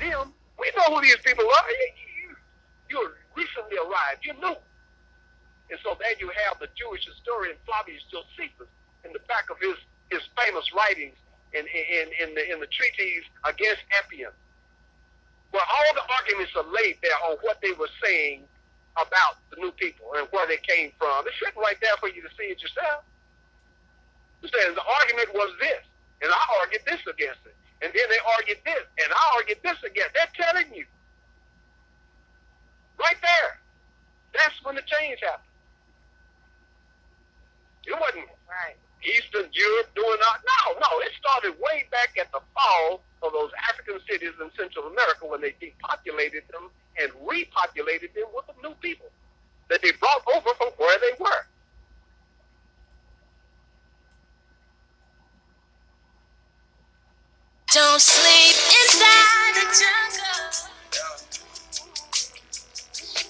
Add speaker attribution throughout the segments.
Speaker 1: them. We know who these people are. You recently arrived. You knew. And so there you have the Jewish historian Flavius Josephus in the back of his famous writings in the treatise against Appian, where all the arguments are laid there on what they were saying about the new people and where they came from. It's written right there for you to see it yourself. It says the argument was this, and I argued this against it. And then they argued this, and I argued this against it. They're telling you. Right there. That's when the change happened. It wasn't
Speaker 2: right.
Speaker 1: Eastern Europe doing that. No. It started way back at the fall of those African cities in Central America when they depopulated them and repopulated them with the new people that they brought over from where they were.
Speaker 3: Don't sleep inside the jungle.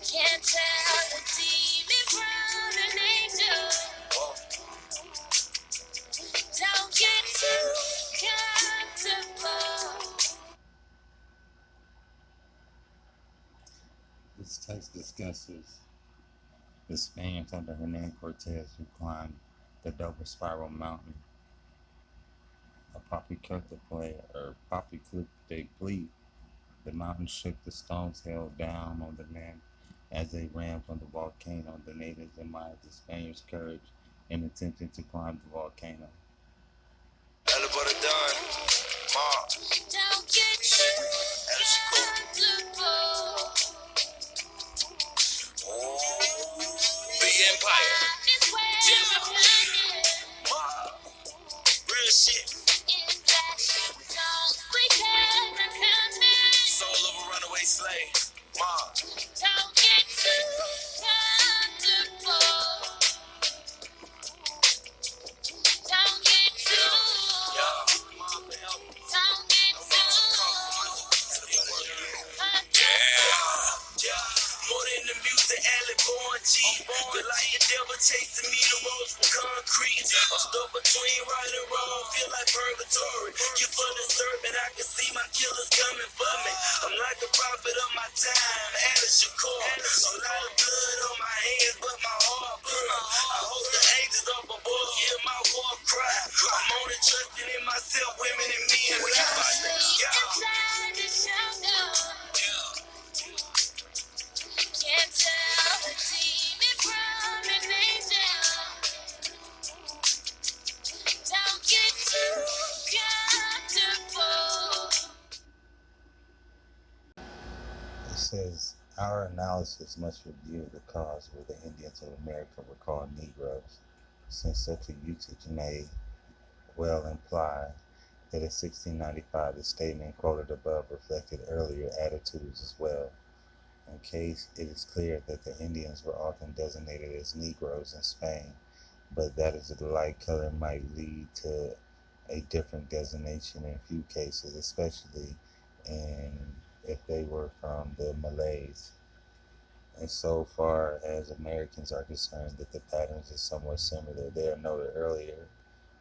Speaker 3: Can't tell the demon from an angel. Don't get too comfortable.
Speaker 4: This text discusses the Spaniards under Hernan Cortez who climbed the double spiral mountain. A poppy they bleed. The mountain shook, the stones held down on the men as they ran from the volcano. The natives admired the Spaniards' courage in attempting to climb the volcano.
Speaker 3: Don't get too comfortable.
Speaker 5: The Empire. Real shit. Soul of a runaway slave.
Speaker 3: Don't get too comfortable. Don't get too. Don't get
Speaker 5: Yeah. More than the music, Alec born G. Feel like the devil chasing me, the roads from concrete. I'm stuck between right and wrong, feel like purgatory. You for disturbing, I can see my killers coming for me. I'm like the prophet of my time, Alice Shakur. A lot of blood on my hands, but my heart pure. I hope the angels up above hear my war cry. I'm only trusting in myself, women and men.
Speaker 3: inside the jungle. Can't tell the demon from an angel. Don't get too comfortable.
Speaker 4: It says, our analysis must review the cause where the Indians of America were called Negroes, since such a usage may well imply that in 1695 the statement quoted above reflected earlier attitudes as well. In case it is clear that the Indians were often designated as Negroes in Spain, but that is the light color might lead to a different designation in few cases, especially if they were from the Malays. And so far as Americans are concerned, that the patterns are somewhat similar. They are noted earlier.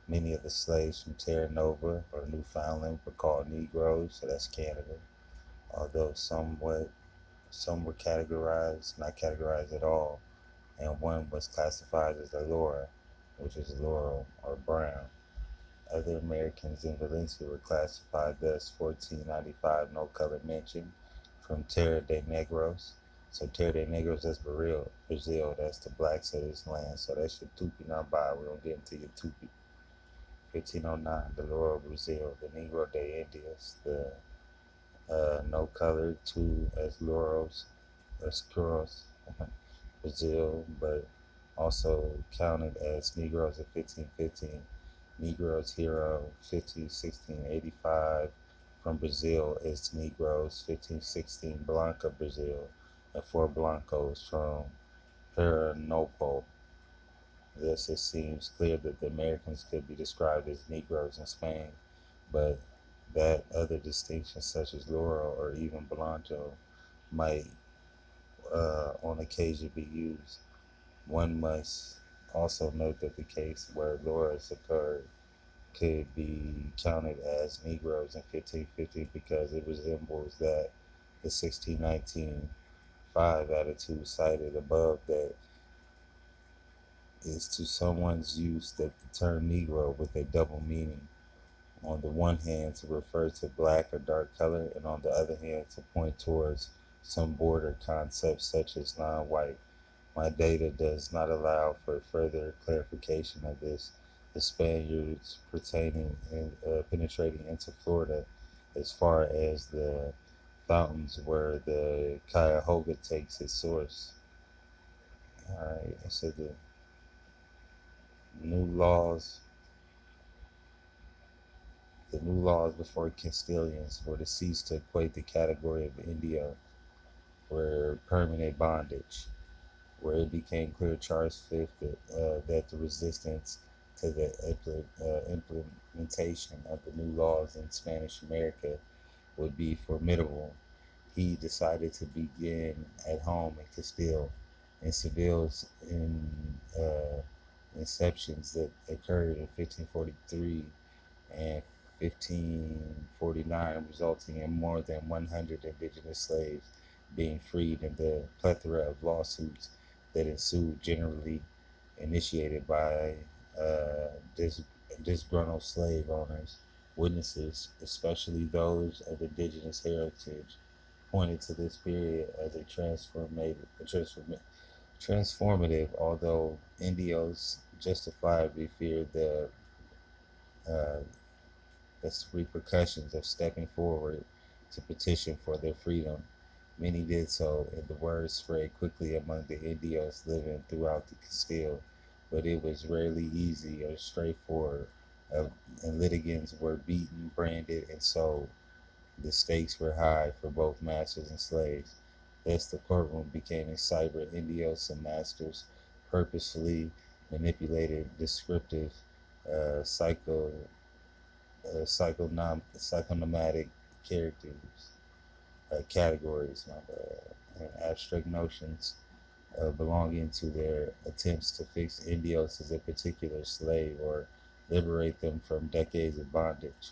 Speaker 4: Many of the slaves from Terra Nova or Newfoundland were called Negroes, so that's Canada. Although some were not categorized at all, and one was classified as a Laura, which is laurel or brown. Other Americans in Valencia were classified thus: 1495, no color mentioned, from Terra de Negros. So Terra de Negros, that's Brazil, that's the black settlers' land. So that's your Tupi Narba. We don't get into your Tupi. 1509, the Laurel, Brazil, the Negro de Indias, the no color, two as laurels, oscuros, Brazil, but also counted as Negroes in 1515. Negroes Hero, 1516-85, from Brazil is Negroes, 1516, Blanca, Brazil, and 4 Blancos from Pernambuco. Thus, it seems clear that the Americans could be described as Negroes in Spain, but that other distinctions such as Laurel or even Blanco might on occasion be used. One must also note that the case where Laura's occurred could be counted as Negroes in 1550 because it resembles that the 1619 5 attitude cited above that is to someone's use that the term Negro with a double meaning. On the one hand, to refer to black or dark color, and on the other hand, to point towards some border concepts such as non white. My data does not allow for further clarification of this. The Spaniards penetrating into Florida as far as the fountains where the Cuyahoga takes its source. All right, so the new laws, the new laws before Castilians were to cease to equate the category of Indio were permanent bondage, where it became clear Charles V that the resistance to the implementation of the new laws in Spanish America would be formidable. He decided to begin at home in Castile, and Seville's inceptions that occurred in 1543 and 1549, resulting in more than 100 indigenous slaves being freed and the plethora of lawsuits that ensued, generally initiated by uh, dis- disgruntled slave owners. Witnesses, especially those of indigenous heritage, pointed to this period as transformative, although Indios justifiably feared uh, the repercussions of stepping forward to petition for their freedom. Many did so, and the word spread quickly among the Indios living throughout the Castile, but it was rarely easy or straightforward, uh, and litigants were beaten, branded, and sold. The stakes were high for both masters and slaves. Thus, the courtroom became a cyber Indios, and masters purposefully manipulated descriptive psycho psychonomatic characters, categories, my bad, and abstract notions belonging to their attempts to fix Indios as a particular slave or liberate them from decades of bondage.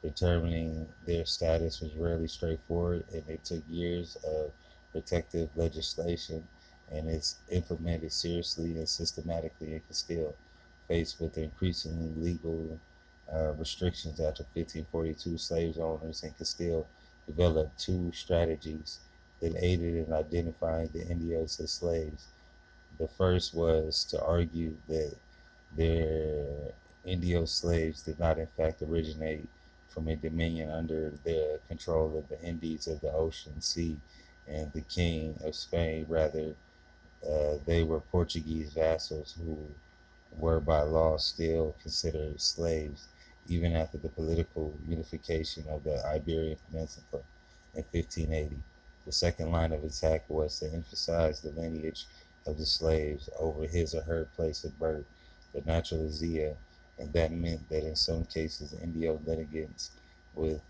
Speaker 4: Determining their status was rarely straightforward, and it took years of protective legislation and is implemented seriously and systematically in Castile. Faced with increasingly legal restrictions after 1542, slave owners in Castile developed two strategies that aided in identifying the Indiosa slaves. The first was to argue that their Indio slaves did not in fact originate from a dominion under the control of the Indies of the Ocean Sea and the King of Spain. Rather, they were Portuguese vassals who were by law still considered slaves even after the political unification of the Iberian Peninsula in 1580. The second line of attack was to emphasize the lineage of the slaves over his or her place of birth, the naturalizia, and that meant that in some cases Indio litigants with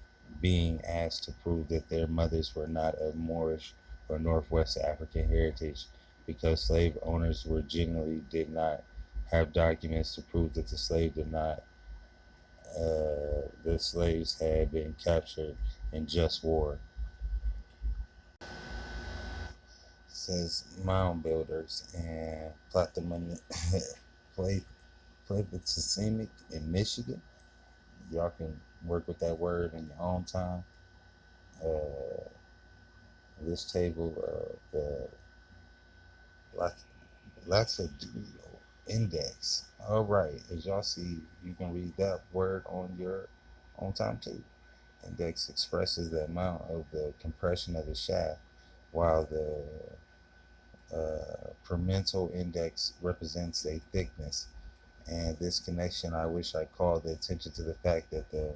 Speaker 4: being asked to prove that their mothers were not of Moorish or Northwest African heritage because slave owners were generally did not have documents to prove that the slaves had been captured in just war. It says mound builders and plethysemic in Michigan. Y'all can work with that word in your own time. Uh, this table of the Laxadual Index. All right, as y'all see, you can read that word on your own time too. Index expresses the amount of the compression of the shaft, while the perimental index represents a thickness. And this connection, I wish I called the attention to the fact that the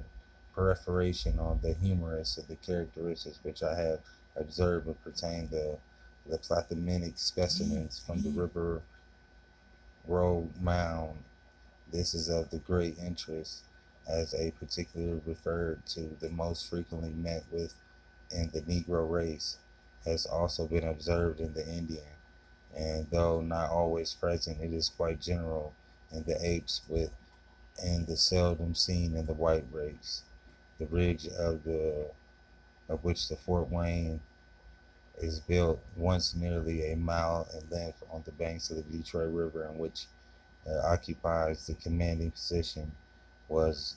Speaker 4: perforation on the humerus of the characteristics which I have observed would pertain to the platymenic specimens from the River Road Mound. This is of the great interest as a particular referred to the most frequently met with in the Negro race has also been observed in the Indian, and though not always present, it is quite general in the apes with and the seldom seen in the white race. The ridge of which the Fort Wayne is built, once nearly a mile in length on the banks of the Detroit River, in which occupies the commanding position, was,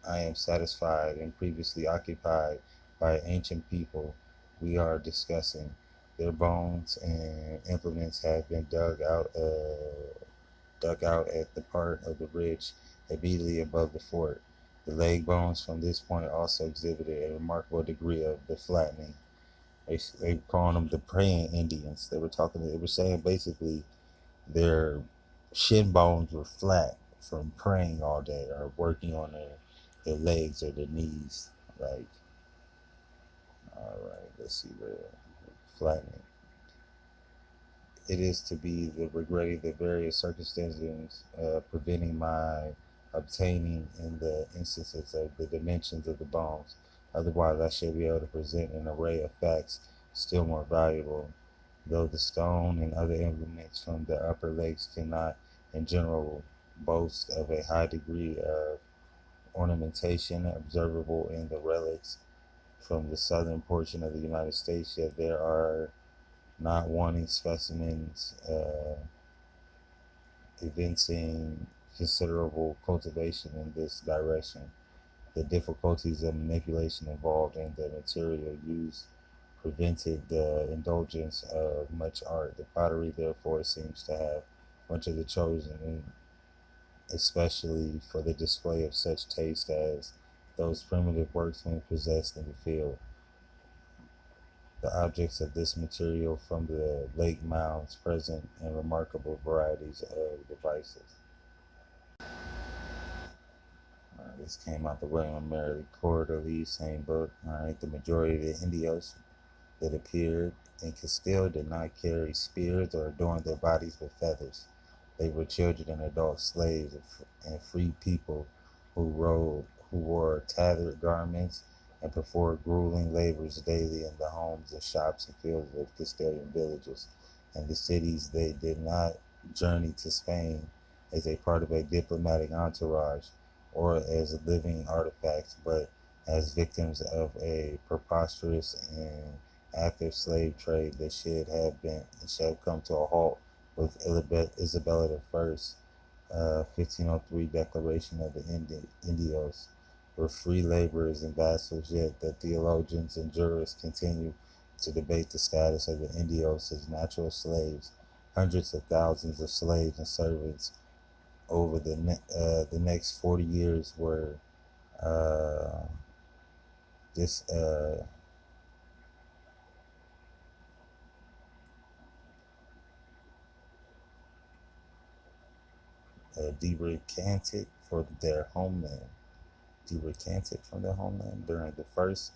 Speaker 4: I am satisfied, and previously occupied by ancient people we are discussing. Their bones and implements have been dug out at the part of the ridge immediately above the fort. The leg bones from this point also exhibited a remarkable degree of the flattening. They were calling them the praying Indians. They were saying basically their shin bones were flat from praying all day or working on their legs or their knees. Like, all right, let's see where flattening. It is to be the regretting the various circumstances preventing my obtaining in the instances of the dimensions of the bones. Otherwise, I should be able to present an array of facts still more valuable, though the stone and other implements from the upper legs cannot, in general, boast of a high degree of ornamentation observable in the relics from the southern portion of the United States, yet there are not wanting specimens evincing considerable cultivation in this direction. The difficulties of manipulation involved in the material used prevented the indulgence of much art. The pottery, therefore, seems to have much of the chosen, especially for the display of such taste as those primitive workmen possessed in the field. The objects of this material from the lake mounds present in remarkable varieties of devices. This came out the William & Mary Fleur-de-lis, same book. The majority of the Indios that appeared in Castile did not carry spears or adorn their bodies with feathers. They were children and adult slaves and free people who wore tattered garments and performed grueling labors daily in the homes and shops and fields of Castilian villages and the cities. They did not journey to Spain as a part of a diplomatic entourage or as living artifacts, but as victims of a preposterous and active slave trade that should have come to a halt with Isabella I's 1503 Declaration of the Indios, were free laborers and vassals, yet the theologians and jurists continue to debate the status of the Indios as natural slaves. Hundreds of thousands of slaves and servants over the next 40 years were this derecanted for their homeland. Derecanted from their homeland during the first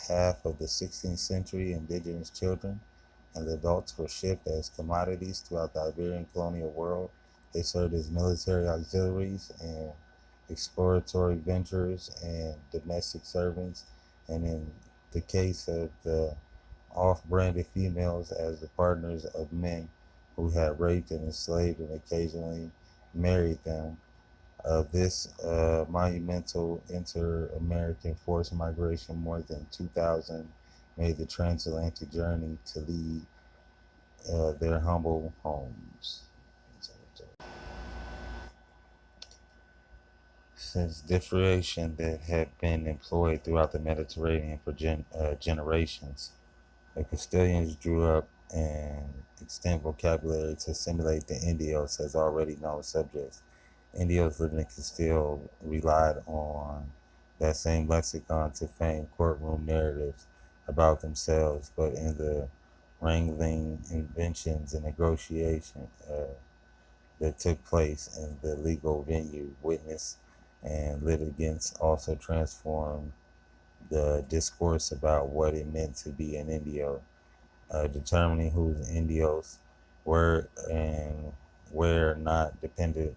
Speaker 4: half of the 16th century. Indigenous children and adults were shipped as commodities throughout the Iberian colonial world. They served as military auxiliaries and exploratory venturers and domestic servants, and in the case of the off-branded females, as the partners of men who had raped and enslaved and occasionally married them. This monumental inter-American forced migration, more than 2,000 made the transatlantic journey to lead their humble homes. Since differentiation that had been employed throughout the Mediterranean for generations, the Castilians drew up an extant vocabulary to assimilate the Indios as already known subjects. Indios living in Castile relied on that same lexicon to frame courtroom narratives about themselves, but in the wrangling, inventions, and negotiation that took place in the legal venue, witness and litigants also transformed the discourse about what it meant to be an Indio, determining whose Indios were and were not dependent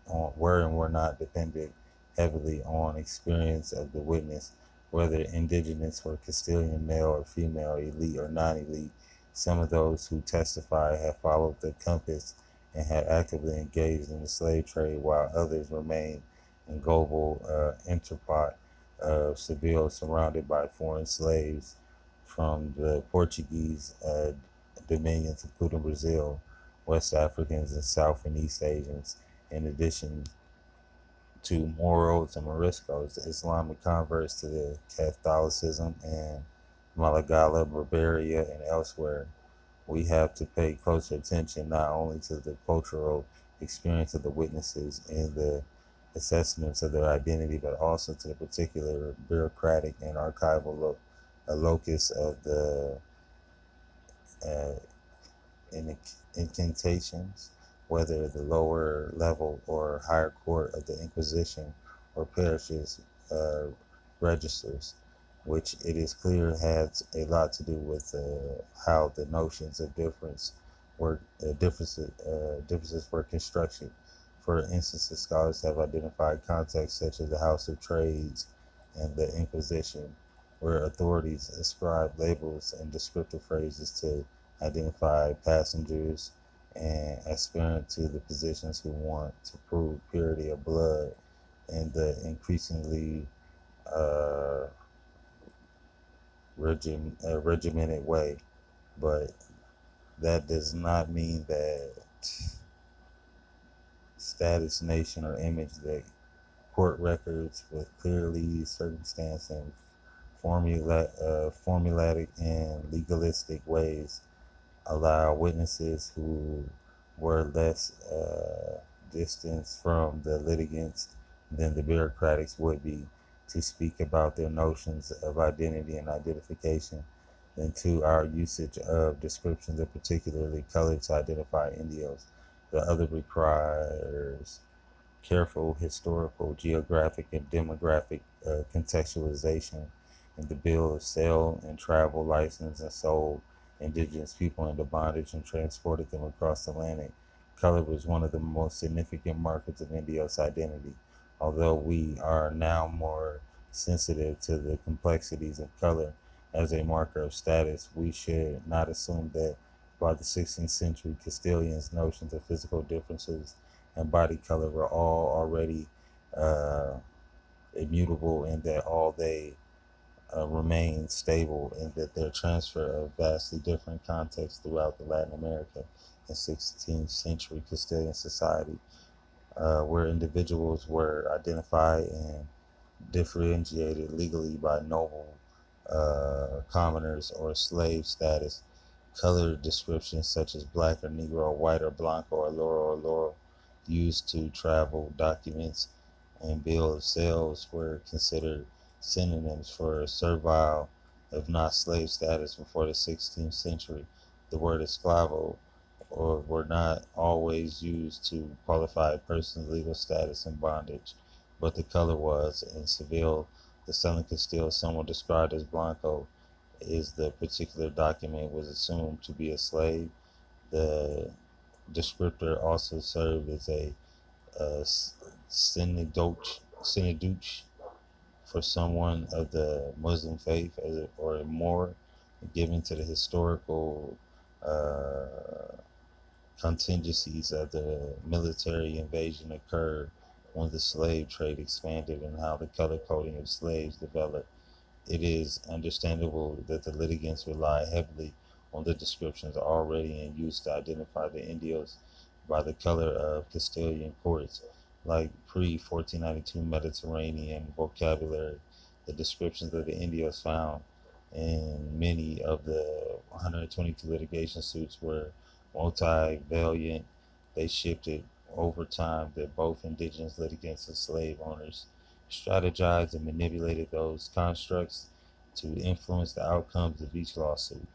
Speaker 4: heavily on experience of the witness, whether indigenous or Castilian, male or female, elite or non-elite. Some of those who testify have followed the compass and had actively engaged in the slave trade, while others remained in global entrepot of Seville, surrounded by foreign slaves from the Portuguese dominions, including Brazil, West Africans, and South and East Asians, in addition to Moros and Moriscos, the Islamic converts to the Catholicism and Malagala, Barbaria, and elsewhere. We have to pay closer attention not only to the cultural experience of the witnesses and the assessments of their identity, but also to the particular bureaucratic and archival locus of the uh, incantations, whether the lower level or higher court of the Inquisition or parishes registers, which it is clear had a lot to do with how the notions of differences were constructed. For instance, scholars have identified contexts such as the House of Trades and the Inquisition, where authorities ascribed labels and descriptive phrases to identify passengers and aspirant to the positions who want to prove purity of blood in the increasingly uh, regimented way. But that does not mean that status, nation, or image that court records with clearly circumstance and formulatic and legalistic ways allow witnesses who were less distanced from the litigants than the bureaucrats would be to speak about their notions of identity and identification than to our usage of descriptions of particularly color to identify Indios. The other requires careful historical, geographic, and demographic contextualization in the bill of sale and travel license and sold indigenous people into bondage and transported them across the Atlantic. Color was one of the most significant markers of Indios identity. Although we are now more sensitive to the complexities of color as a marker of status, we should not assume that by the 16th century Castilians' notions of physical differences and body color were all already uh, immutable, and that all they remain stable, and that their transfer of vastly different contexts throughout the Latin America and 16th century Castilian society, where individuals were identified and differentiated legally by noble commoners or slave status. Color descriptions such as black or negro, white or blanco, or loro used to travel documents and bill of sales were considered synonyms for servile, if not slave status before the 16th century. The word esclavo or were not always used to qualify a person's legal status in bondage, but the color was. In Seville, the Southern Castile, someone described as blanco is the particular document was assumed to be a slave. The descriptor also served as a synoduch for someone of the Muslim faith or a Moor, given to the historical uh, contingencies of the military invasion occurred when the slave trade expanded and how the color coding of slaves developed. It is understandable that the litigants rely heavily on the descriptions already in use to identify the Indios by the color of Castilian courts, like pre-1492 Mediterranean vocabulary. The descriptions of the Indios found in many of the 122 litigation suits were multivariant. They shifted over time that both indigenous litigants and slave owners strategized and manipulated those constructs to influence the outcomes of each lawsuit.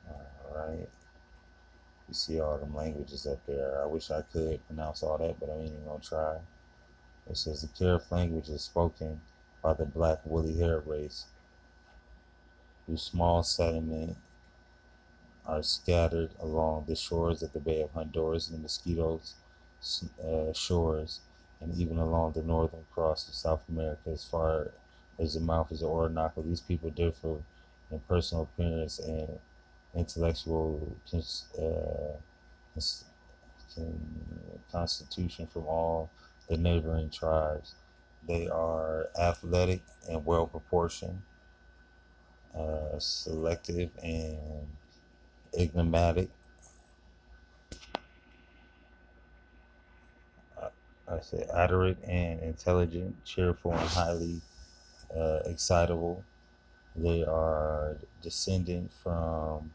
Speaker 4: All right. You see all them languages up there. I wish I could pronounce all that, but I ain't even gonna try. It says the Carib language is spoken by the black woolly hair race, whose small settlement are scattered along the shores of the Bay of Honduras and the Mosquitoes shores, and even along the northern cross of South America as far as the mouth of the Orinoco. These people differ in personal appearance and intellectual cons- constitution from all the neighboring tribes. They are athletic and well proportioned, selective and enigmatic. Uh, I say adderant and intelligent, cheerful and highly excitable. They are descendant from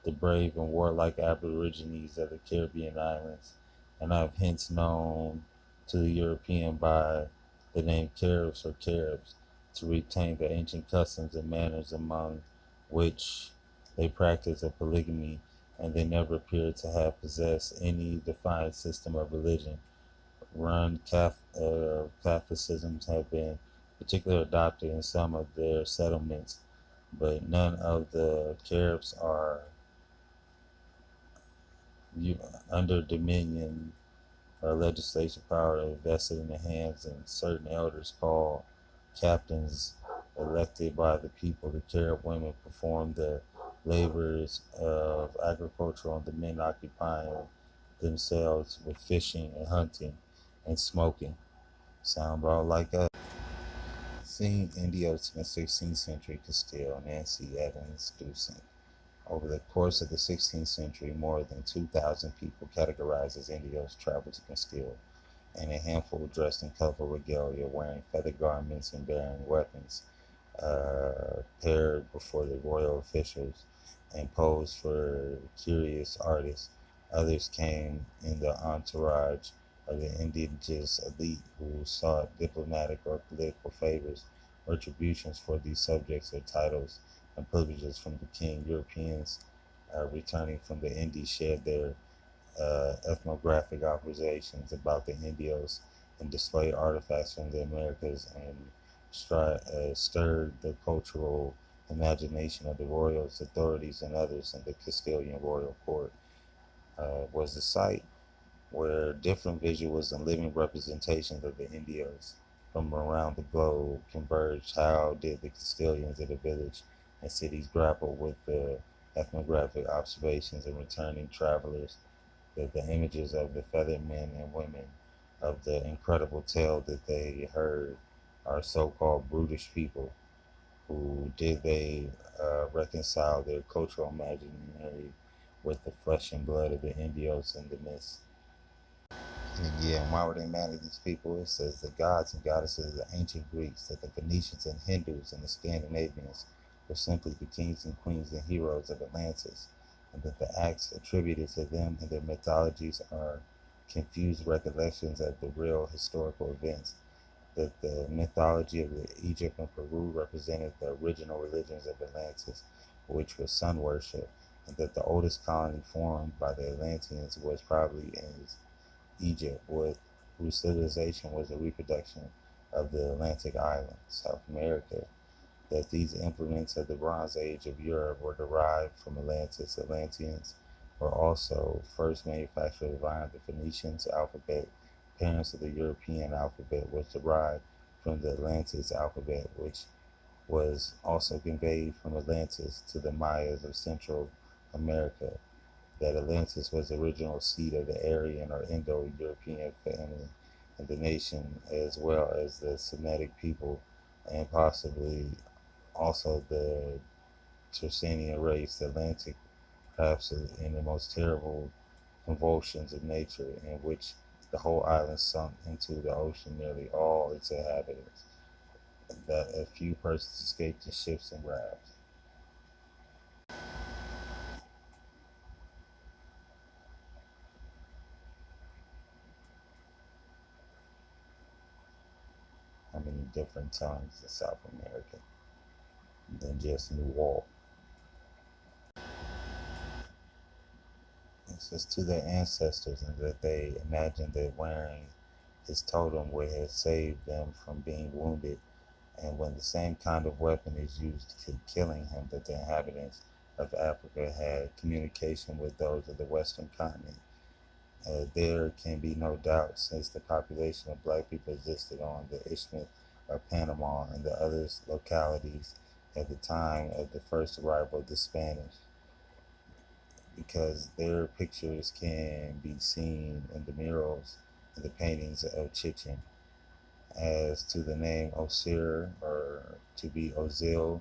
Speaker 4: the brave and warlike Aborigines of the Caribbean islands, and have hence known to the European by the name Caribs or Caribs, to retain the ancient customs and manners among which they practice a polygamy, and they never appear to have possessed any defined system of religion. Catholicisms have been particularly adopted in some of their settlements, but none of the Caribs are under dominion or legislative power vested in the hands of certain elders called captains, elected by the people. The Carib women perform the labors of agriculture on the men, occupying themselves with fishing and hunting and smoking. Sound about like us. Seeing Indiosa in the 16th century Castile, Nancy Evans Dewson. Over the course of the 16th century, more than 2,000 people categorized as Indios traveled to Castile, and a handful dressed in colorful regalia, wearing feather garments and bearing weapons, paired before the royal officials and posed for curious artists. Others came in the entourage of the indigenous elite who sought diplomatic or political favors, retributions for these subjects or titles and privileges from the king. Europeans returning from the Indies shared their ethnographic observations about the Indios and displayed artifacts from the Americas, and stirred the cultural imagination of the royals, authorities, and others in the Castilian royal court. Was the site where different visuals and living representations of the Indios from around the globe converged. How did the Castilians of the village and cities grapple with the ethnographic observations and returning travelers? That the images of the feathered men and women of the incredible tale that they heard are so-called brutish people. Who did they reconcile their cultural imaginary with the flesh and blood of the Indios in the midst? And again, why were they mad at these people? It says the gods and goddesses of the ancient Greeks, that the Phoenicians and Hindus and the Scandinavians were simply the kings and queens and heroes of Atlantis, and that the acts attributed to them in their mythologies are confused recollections of the real historical events, that the mythology of Egypt and Peru represented the original religions of Atlantis, which was sun worship, and that the oldest colony formed by the Atlanteans was probably in Egypt, whose civilization was a reproduction of the Atlantic islands, South America, that these implements of the Bronze Age of Europe were derived from Atlantis. Atlanteans were also first manufactured via the Phoenicians alphabet. Parents of the European alphabet was derived from the Atlantis alphabet, which was also conveyed from Atlantis to the Mayas of Central America. That Atlantis was the original seat of the Aryan or Indo-European family and the nation, as well as the Semitic people, and possibly also the Tersanian race, the Atlantic, perhaps in the most terrible convulsions of nature, in which the whole island sunk into the ocean, nearly all its inhabitants, that a few persons escaped in ships and rafts. How many different tongues in South America than just New York? It says to their ancestors, and that they imagined that wearing his totem would have saved them from being wounded, and when the same kind of weapon is used to killing him, that the inhabitants of Africa had communication with those of the Western continent. There can be no doubt, since the population of black people existed on the Isthmus of Panama and the other localities at the time of the first arrival of the Spanish, because their pictures can be seen in the murals and the paintings of Chichen. As to the name Osir, or to be Ozil,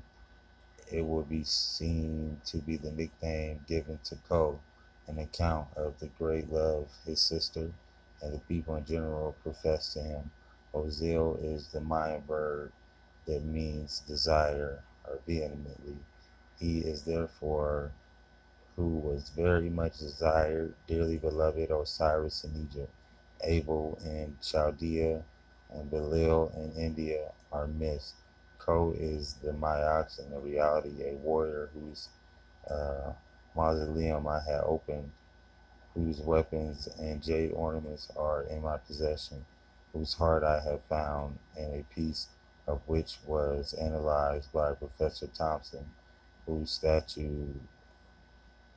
Speaker 4: it will be seen to be the nickname given to Ko, an account of the great love his sister and the people in general profess to him. Ozil is the Mayan word that means desire or vehemently. He is therefore who was very much desired, dearly beloved Osiris in Egypt, Abel in Chaldea, and Belial in India are myths. Ko is the Myox in the reality, a warrior whose uh, mausoleum I had opened, whose weapons and jade ornaments are in my possession, whose heart I have found, and a piece of which was analyzed by Professor Thompson, whose statue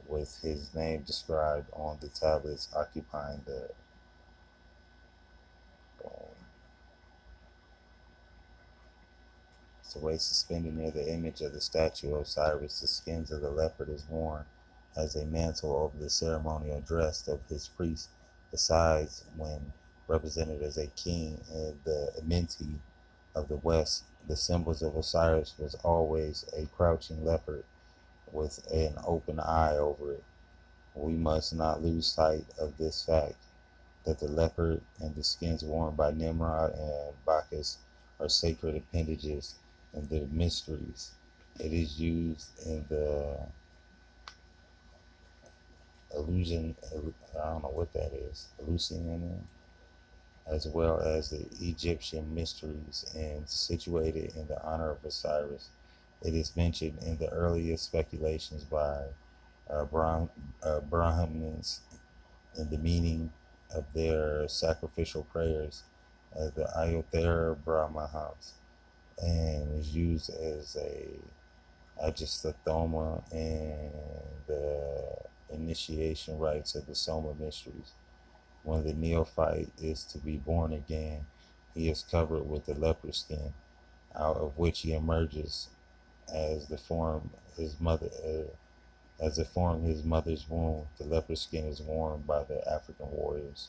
Speaker 4: with his name described on the tablets occupying the so way suspended near the image of the statue of Osiris. The skins of the leopard is worn as a mantle over the ceremonial dress of his priest. Besides, when represented as a king in the Amenti of the West, the symbols of Osiris was always a crouching leopard with an open eye over it. We must not lose sight of this fact, that the leopard and the skins worn by Nimrod and Bacchus are sacred appendages in the mysteries. It is used in the illusion, I don't know what that is, Eleusinian, as well as the Egyptian mysteries, and situated in the honor of Osiris. It is mentioned in the earliest speculations by Brahmins in the meaning of their sacrificial prayers as the Ayotthera Brahmahams, and is used as a adjustathoma in the initiation rites of the Soma mysteries. When the neophyte is to be born again, he is covered with the leopard skin, out of which he emerges as the form his mother as the form his mother's womb. The leopard skin is worn by the African warriors.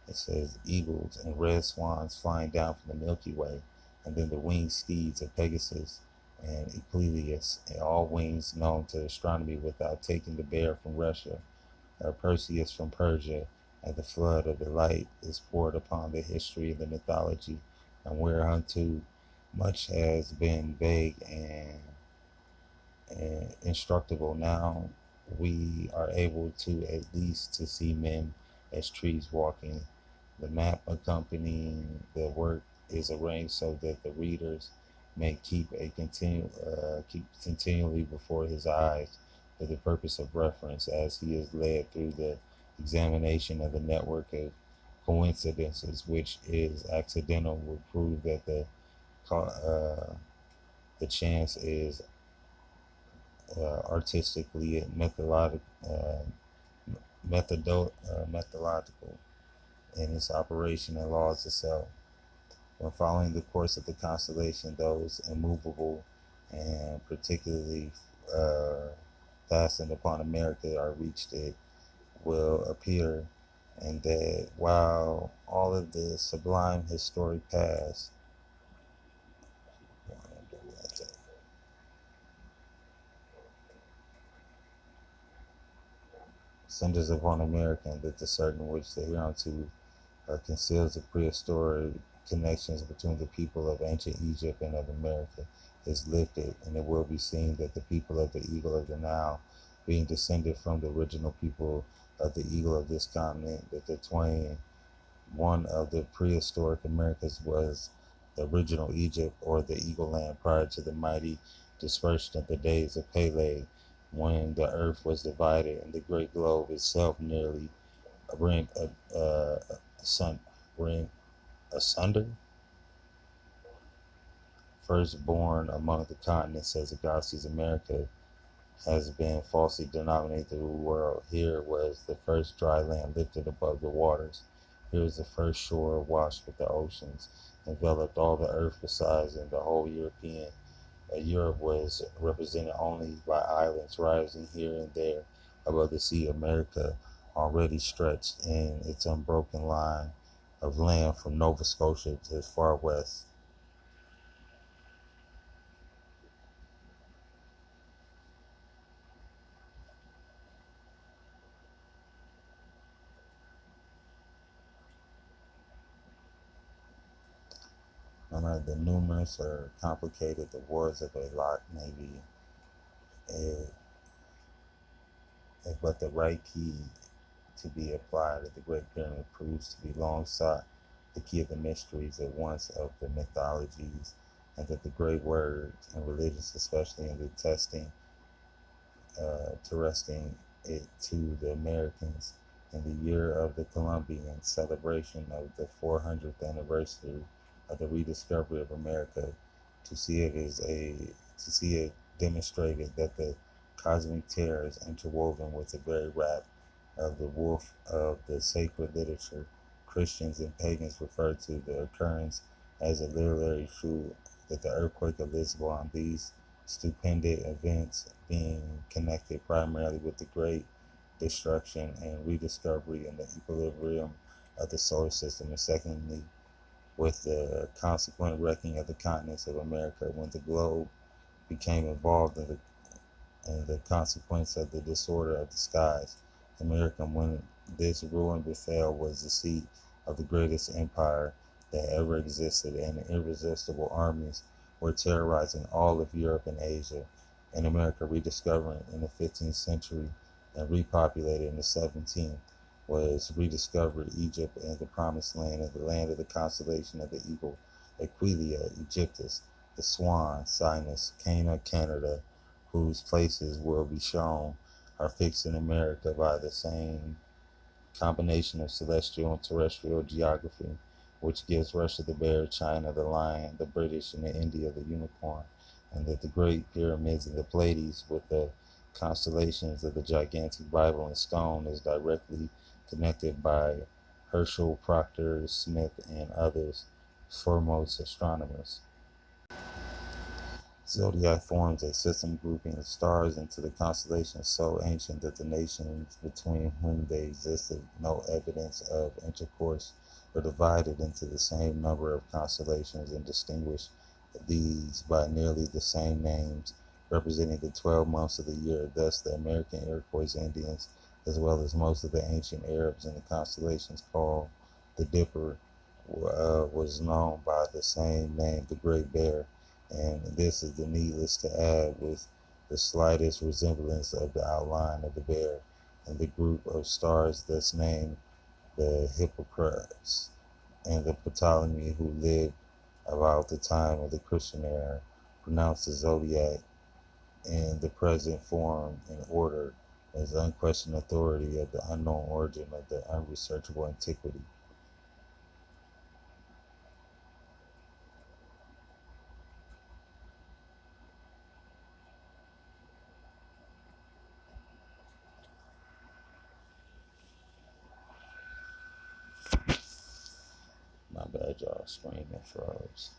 Speaker 4: It says eagles and red swans flying down from the Milky Way, and then the winged steeds of Pegasus and Equilius, and all wings known to astronomy without taking the bear from Russia, or Perseus from Persia, and the flood of the light is poured upon the history of the mythology, and whereunto much has been vague and instructable. Now we are able to at least to see men as trees walking. The map accompanying the work is arranged so that the readers may keep continually before his eyes for the purpose of reference as he is led through the examination of the network of coincidences, which is accidental, will prove that the chance is artistically and methodological in its operation and laws itself. When following the course of the constellation, those immovable and particularly uh, fastened upon America are reached, it will appear, and that while all of the sublime historic past centers upon America, and that the certain which the hereunto conceals the prehistoric connections between the people of ancient Egypt and of America is lifted, and it will be seen that the people of the Eagle of the Nile, being descended from the original people of the Eagle of this continent, that the twain, one of the prehistoric Americas was the original Egypt or the Eagle Land prior to the mighty dispersion of the days of Pele, when the earth was divided and the great globe itself nearly rent rent asunder. First born among the continents, says Agassiz, America has been falsely denominated the world. Here was the first dry land lifted above the waters, Here is the first shore washed with the oceans, enveloped all the earth besides, and the whole European. Europe was represented only by islands rising here and there above the sea. America already stretched in its unbroken line of land from Nova Scotia to the far west. No matter the numerous or complicated the wars of a lot may be, if but the right key to be applied at the Great Pyramid proves to be long sought, the key of the mysteries at once of the mythologies, and that the great words and religions, especially in the testing it to the Americans in the year of the Columbian celebration of the 400th anniversary of the rediscovery of America, to see it demonstrated that the cosmic terror is interwoven with the very rap of the wolf of the sacred literature. Christians and pagans refer to the occurrence as a literary truth that the earthquake of Lisbon, these stupendous events being connected primarily with the great destruction and rediscovery in the equilibrium of the solar system, and secondly, with the consequent wrecking of the continents of America when the globe became involved in the consequence of the disorder of the skies. America, when this ruin befell, was the seat of the greatest empire that ever existed, and irresistible armies were terrorizing all of Europe and Asia. And America, rediscovering in the 15th century and repopulated in the 17th, was rediscovered Egypt and the promised land, and the land of the constellation of the eagle, Aquileia, Egyptus, the swan, Sinus, Cana, Canada, whose places will be shown, are fixed in America by the same combination of celestial and terrestrial geography, which gives Russia the bear, China the lion, the British and the India the unicorn, and that the great pyramids and the Pleiades with the constellations of the gigantic Bible in stone is directly connected by Herschel, Proctor, Smith, and others, foremost astronomers. Zodiac forms a system grouping the stars into the constellations so ancient that the nations between whom they existed no evidence of intercourse were divided into the same number of constellations and distinguished these by nearly the same names, representing the 12 months of the year. Thus, the American Iroquois Indians, as well as most of the ancient Arabs in the constellations called the Dipper, was known by the same name, the Great Bear. And this is the needless to add with the slightest resemblance of the outline of the bear and the group of stars thus named the Hippocrates and the Ptolemy, who lived about the time of the Christian era, pronounced the zodiac in the present form and order as unquestioned authority of the unknown origin of the unresearchable antiquity. My bad, y'all. Screen and froze.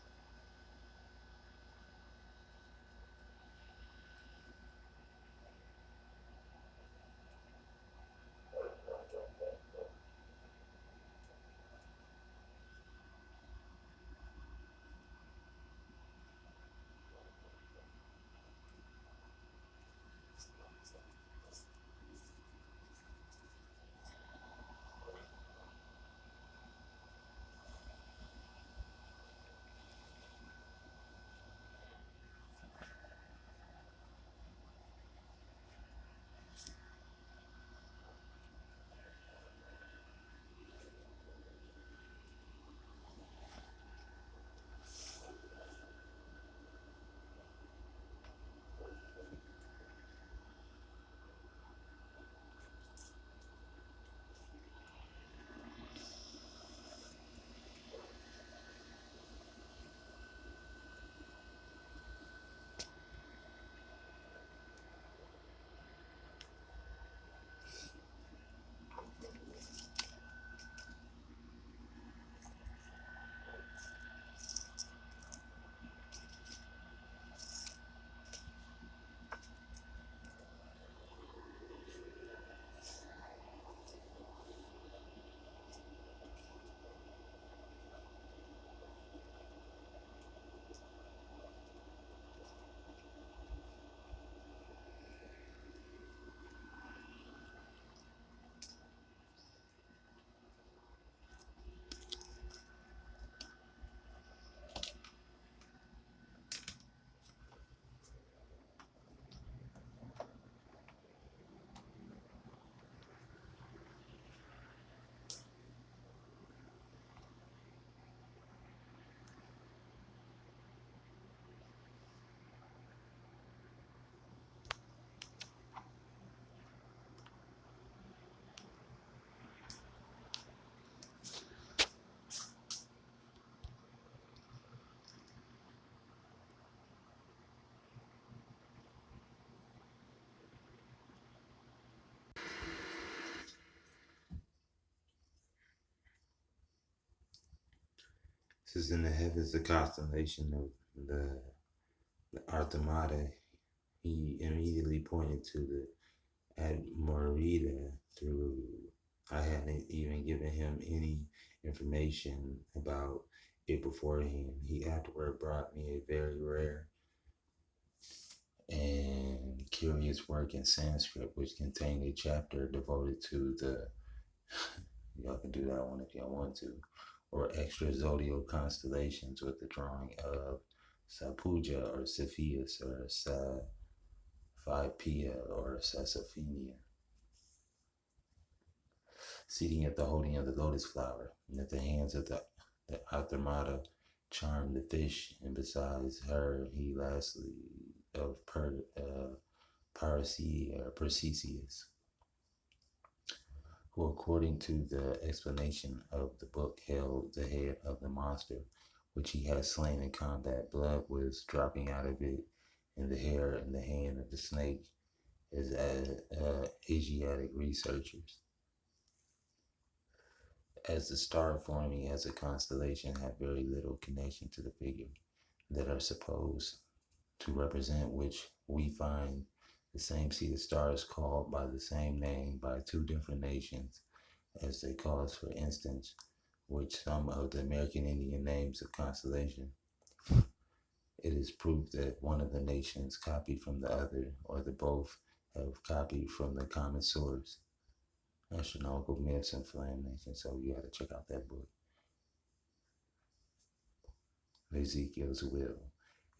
Speaker 4: This is in the heavens, the constellation of the Artemida. He immediately pointed to the Admorita through. I hadn't even given him any information about it beforehand. He afterward brought me a very rare and curious work in Sanskrit, which contained a chapter devoted to the. Y'all can do that one if y'all want to, or extra zodiacal constellations with the drawing of Sapuja or Cepheus or Sapphia or Sasaphenia, seating at the holding of the lotus flower, and at the hands of the Artemata charmed the fish, and besides her, he lastly of Perseus, who, according to the explanation of the book, held the head of the monster, which he had slain in combat. Blood was dropping out of it, and the hair in the hand of the snake, as Asiatic researchers. As the star forming as a constellation had very little connection to the figure that are supposed to represent, which we find the same sea of stars called by the same name by two different nations, as they cause, for instance, which some of the American Indian names of constellation. It is proof that one of the nations copied from the other, or the both have copied from the common source. Astronomical myths and flame nation. So you got to check out that book. Ezekiel's will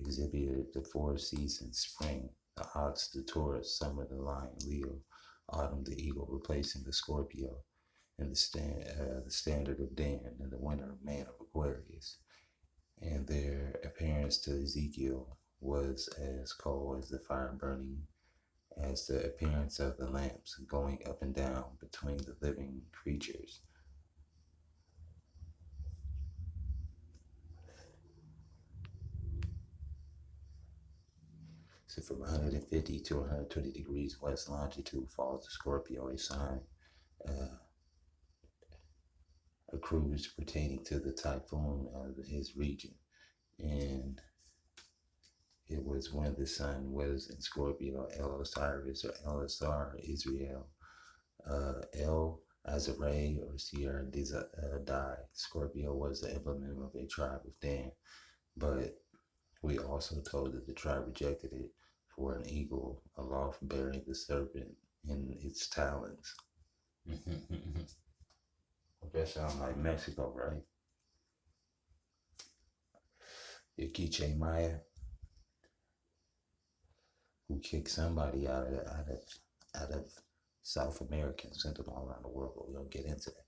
Speaker 4: exhibited the four seasons: spring, the ox, the Taurus; summer, the lion, Leo; autumn, the eagle, replacing the Scorpio; and the standard of Dan; and the winter, man of Aquarius. And their appearance to Ezekiel was as cold as the fire burning, as the appearance of the lamps going up and down between the living creatures. So from 150 to 120 degrees west longitude falls the Scorpio, a sign, a cruise pertaining to the typhoon of his region. And it was when the sun was in Scorpio, El Osiris or El Asar, Israel, El Azarei or Sierra Dai. Scorpio was the emblem of a tribe of Dan, but we also told that the tribe rejected it for an eagle aloft bearing the serpent in its talons. That sounds like Mexico, right? Iquiche Maya, who kicked somebody out of South America and sent them all around the world, but we don't get into that.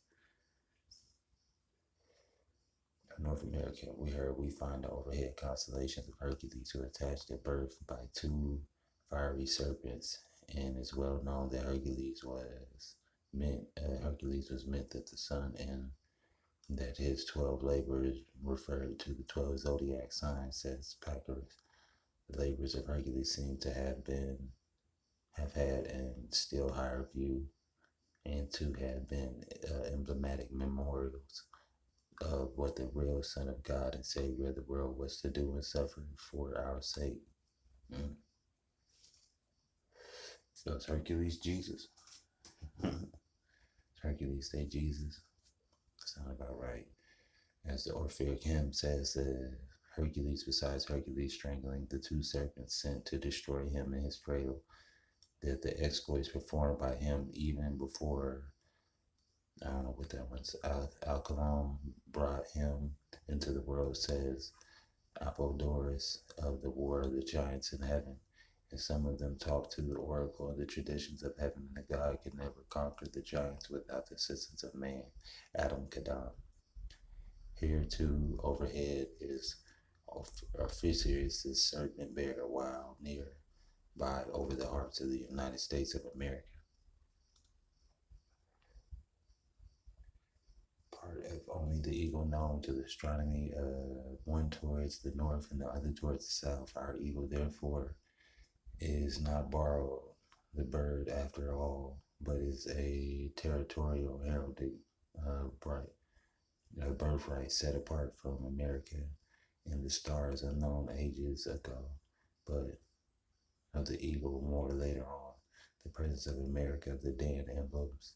Speaker 4: North America, we find the overhead constellations of Hercules, who attached at birth by two fiery serpents, and it's well known that Hercules was meant that the sun, and that his 12 labors referred to the 12 zodiac signs, says Pacorus. The labors of Hercules seem to have had and still higher view, and to have been emblematic memorials of what the real Son of God and Savior of the world was to do and suffer for our sake. So it's Hercules Jesus. Hercules say Jesus. Sound about right. As the Orphic hymn says, Hercules, besides Hercules strangling the two serpents sent to destroy him in his cradle, that the exploits performed by him even before, I don't know what that one's, Algonquin brought him into the world, says Apollodorus of the War of the Giants in Heaven. And some of them talk to the oracle of the traditions of heaven, and the god could never conquer the giants without the assistance of man, Adam Kadam. Here too, overhead is Orpheus, this serpent bear, while near by over the hearts of the United States of America. Part of only the eagle known to the astronomy, one towards the north and the other towards the south. Our eagle, therefore, is not borrowed, the bird after all, but is a territorial heraldic bright. a birthright set apart from America and the stars unknown ages ago, but of the eagle more later on. The presence of America, of the dead emblems,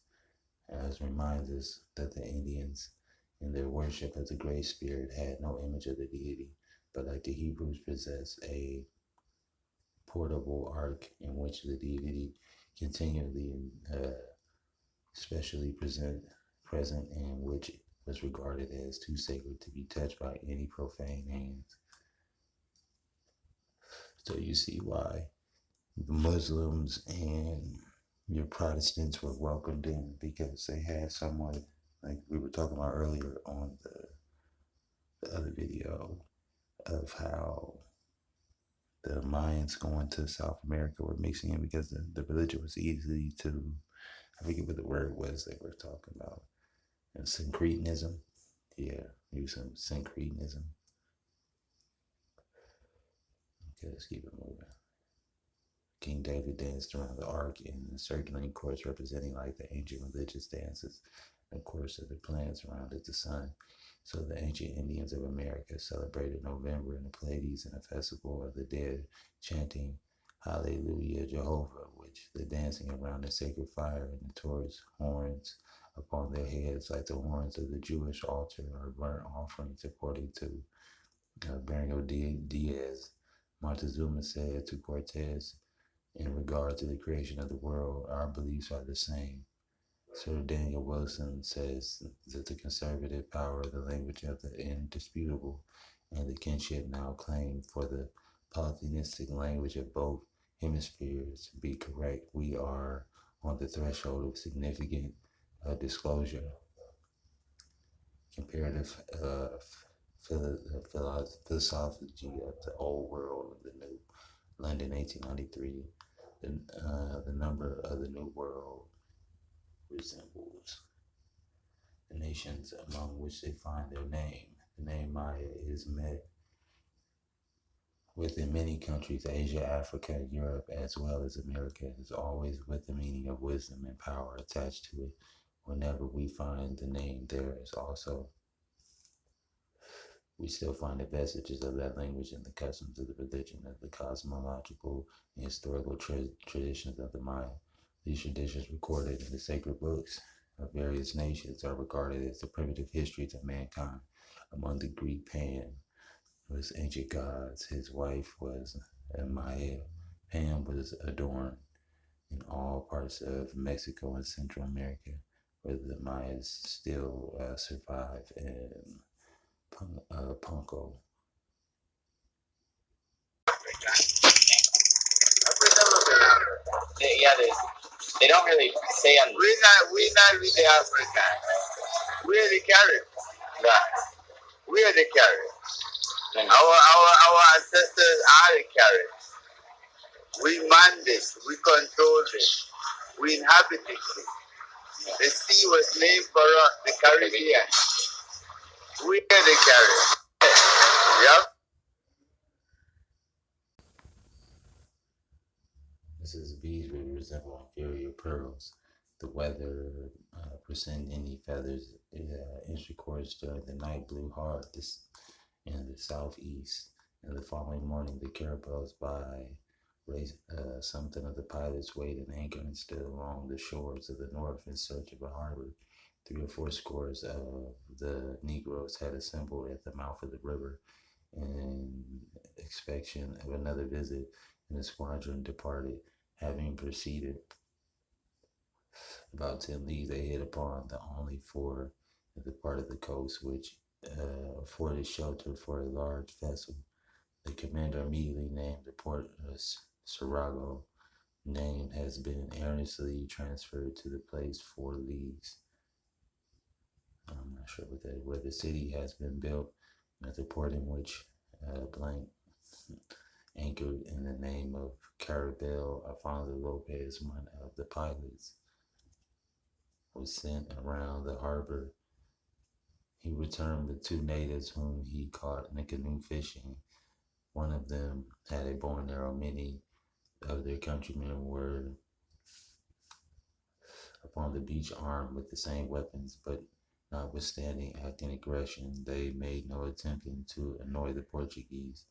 Speaker 4: as reminds us that the Indians, in their worship of the Great Spirit, had no image of the deity, but like the Hebrews, possessed a portable ark in which the deity continually, especially present, and which was regarded as too sacred to be touched by any profane hands. So you see why the Muslims and your Protestants were welcomed in, because they had someone, like we were talking about earlier on the other video, of how the Mayans going to South America were mixing in because the religion was easy to, I forget what the word was they were talking about, and syncretism. Yeah, use some syncretism. Okay, let's keep it moving. King David danced around the ark in the circulating course, representing like the ancient religious dances. Of course, of the planets surrounded the sun. So the ancient Indians of America celebrated November in the Pleiades and a festival of the dead, chanting Hallelujah Jehovah, which the dancing around the sacred fire and the torch horns upon their heads, like the horns of the Jewish altar, are burnt offerings, according to Bernardo Diaz. Montezuma said to Cortez, in regard to the creation of the world, our beliefs are the same. Sir Daniel Wilson says that the conservative power of the language of the indisputable and the kinship now claimed for the polytheistic language of both hemispheres be correct. We are on the threshold of significant disclosure. Comparative philosophy of the old world and the new. London, 1893. The number of the New World resembles the nations among which they find their name. The name Maya is met within many countries, Asia, Africa, Europe, as well as America, is always with the meaning of wisdom and power attached to it. Whenever we find the name, there is also we still find the vestiges of that language in the customs of the religion, of the cosmological and historical traditions of the Maya. These traditions, recorded in the sacred books of various nations, are regarded as the primitive histories of mankind. Among the Greek Pan was ancient gods. His wife was a Maya. Pan was adorned in all parts of Mexico and Central America, where the Mayas still survive in Punko.
Speaker 5: Yeah, they don't really say on. We're not really African. We're the Caribbean. Yeah. We are the Caribbean. Our ancestors are the Caribbean. We man this. We control this. We inhabit it. Yeah. The sea was named for us, the Caribbean. We are the Caribbean. Yeah.
Speaker 4: This is bees which resemble inferior pearls. The weather, present any feathers, intercourse during the night blew hard in the southeast. And the following morning, the caravels by something of the pilots weighed an anchor and stood along the shores of the north in search of a harbor. 3 or 4 scores of the Negroes had assembled at the mouth of the river in expectation of another visit, and the squadron departed. Having proceeded about 10 leagues, they hit upon the only ford at the part of the coast which afforded shelter for a large vessel. The commander immediately named the port Sarago. Name has been erroneously transferred to the place 4 leagues. I'm not sure what that is, where the city has been built, at the port in which blank anchored in the name of Carabel Alfonso Lopez, one of the pilots, was sent around the harbor. He returned with 2 natives whom he caught in a canoe fishing. One of them had a bow and arrow. Many of their countrymen were upon the beach armed with the same weapons, but Notwithstanding acting aggression, they made no attempt to annoy the Portuguese.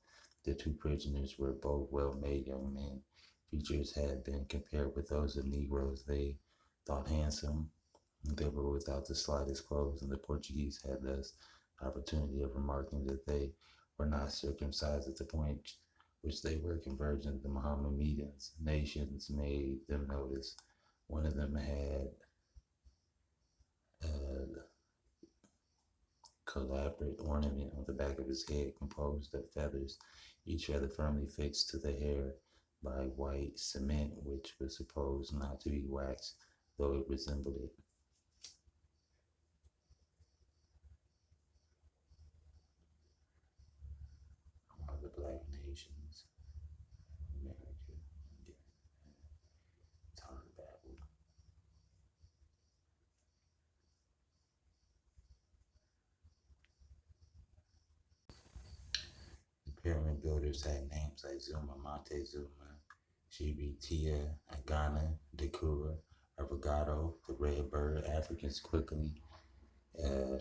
Speaker 4: The two prisoners were both well-made young men. Features had been compared with those of Negroes they thought handsome. They were without the slightest clothes, and the Portuguese had thus opportunity of remarking that they were not circumcised at the point which they were converging to the Mohammedans. Nations made them notice. One of them had a elaborate ornament on the back of his head composed of feathers, each feather firmly fixed to the hair by white cement, which was supposed not to be waxed, though it resembled it. All the black nations, America, India, Tar Battle. The pyramid builders had names like Zuma, Montezuma, Shibitia, Agana, Dakura, Avogado, the red bird. Africans quickly uh,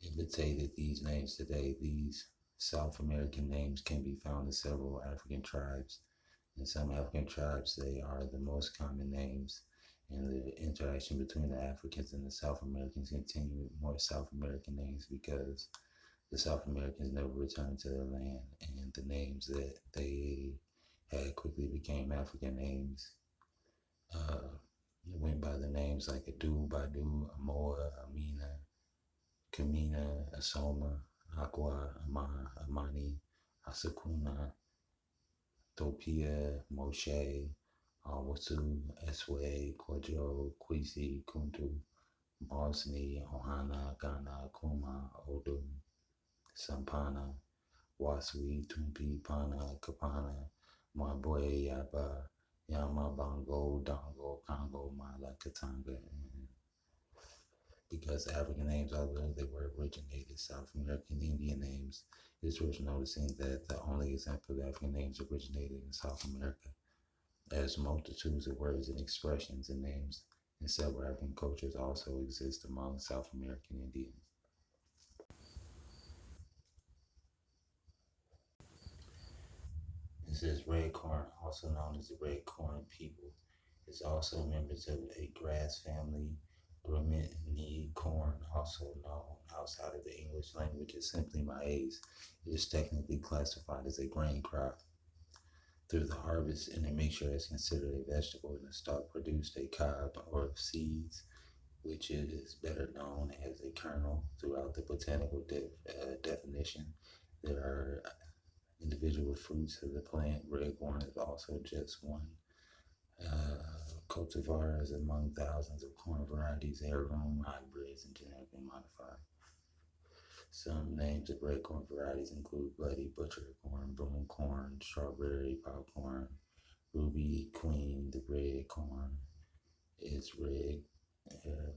Speaker 4: imitated these names today. These South American names can be found in several African tribes. In some African tribes, they are the most common names, and the interaction between the Africans and the South Americans continued with more South American names because the South Americans never returned to their land, and the names that they had quickly became African names. It went by the names like Adu, Badu, Amoa, Amina, Kamina, Asoma, Aqua, Ama, Amani, Asakuna, Topia, Moshe, Awasu, Eswe, Kojo, Kwisi, Kuntu, Bosni, Ohana, Ghana, Kuma, Odum, Sampana, Waswi, Tumpi, Pana, Kapana, Maboy, Yaba, Yama, Bongo, Dongo, Congo, Mala, Katanga, and because African names, although they were originated South American Indian names, it is worth noticing that the only example of African names originated in South America, as multitudes of words and expressions and names in several African cultures also exist among South American Indians. It says red corn, also known as the red corn people, is also members of a grass family, Gramineae corn, also known outside of the English language as simply maize. It is technically classified as a grain crop. Through the harvest and a mixture is considered a vegetable, and the stalk produced a cob or seeds, which is better known as a kernel. Throughout the botanical definition, there are individual fruits of the plant. Red corn is also just one cultivar is among thousands of corn varieties, heirloom, hybrids, and genetically modified. Some names of red corn varieties include bloody butcher corn, broom corn, strawberry popcorn, ruby queen. The red corn is red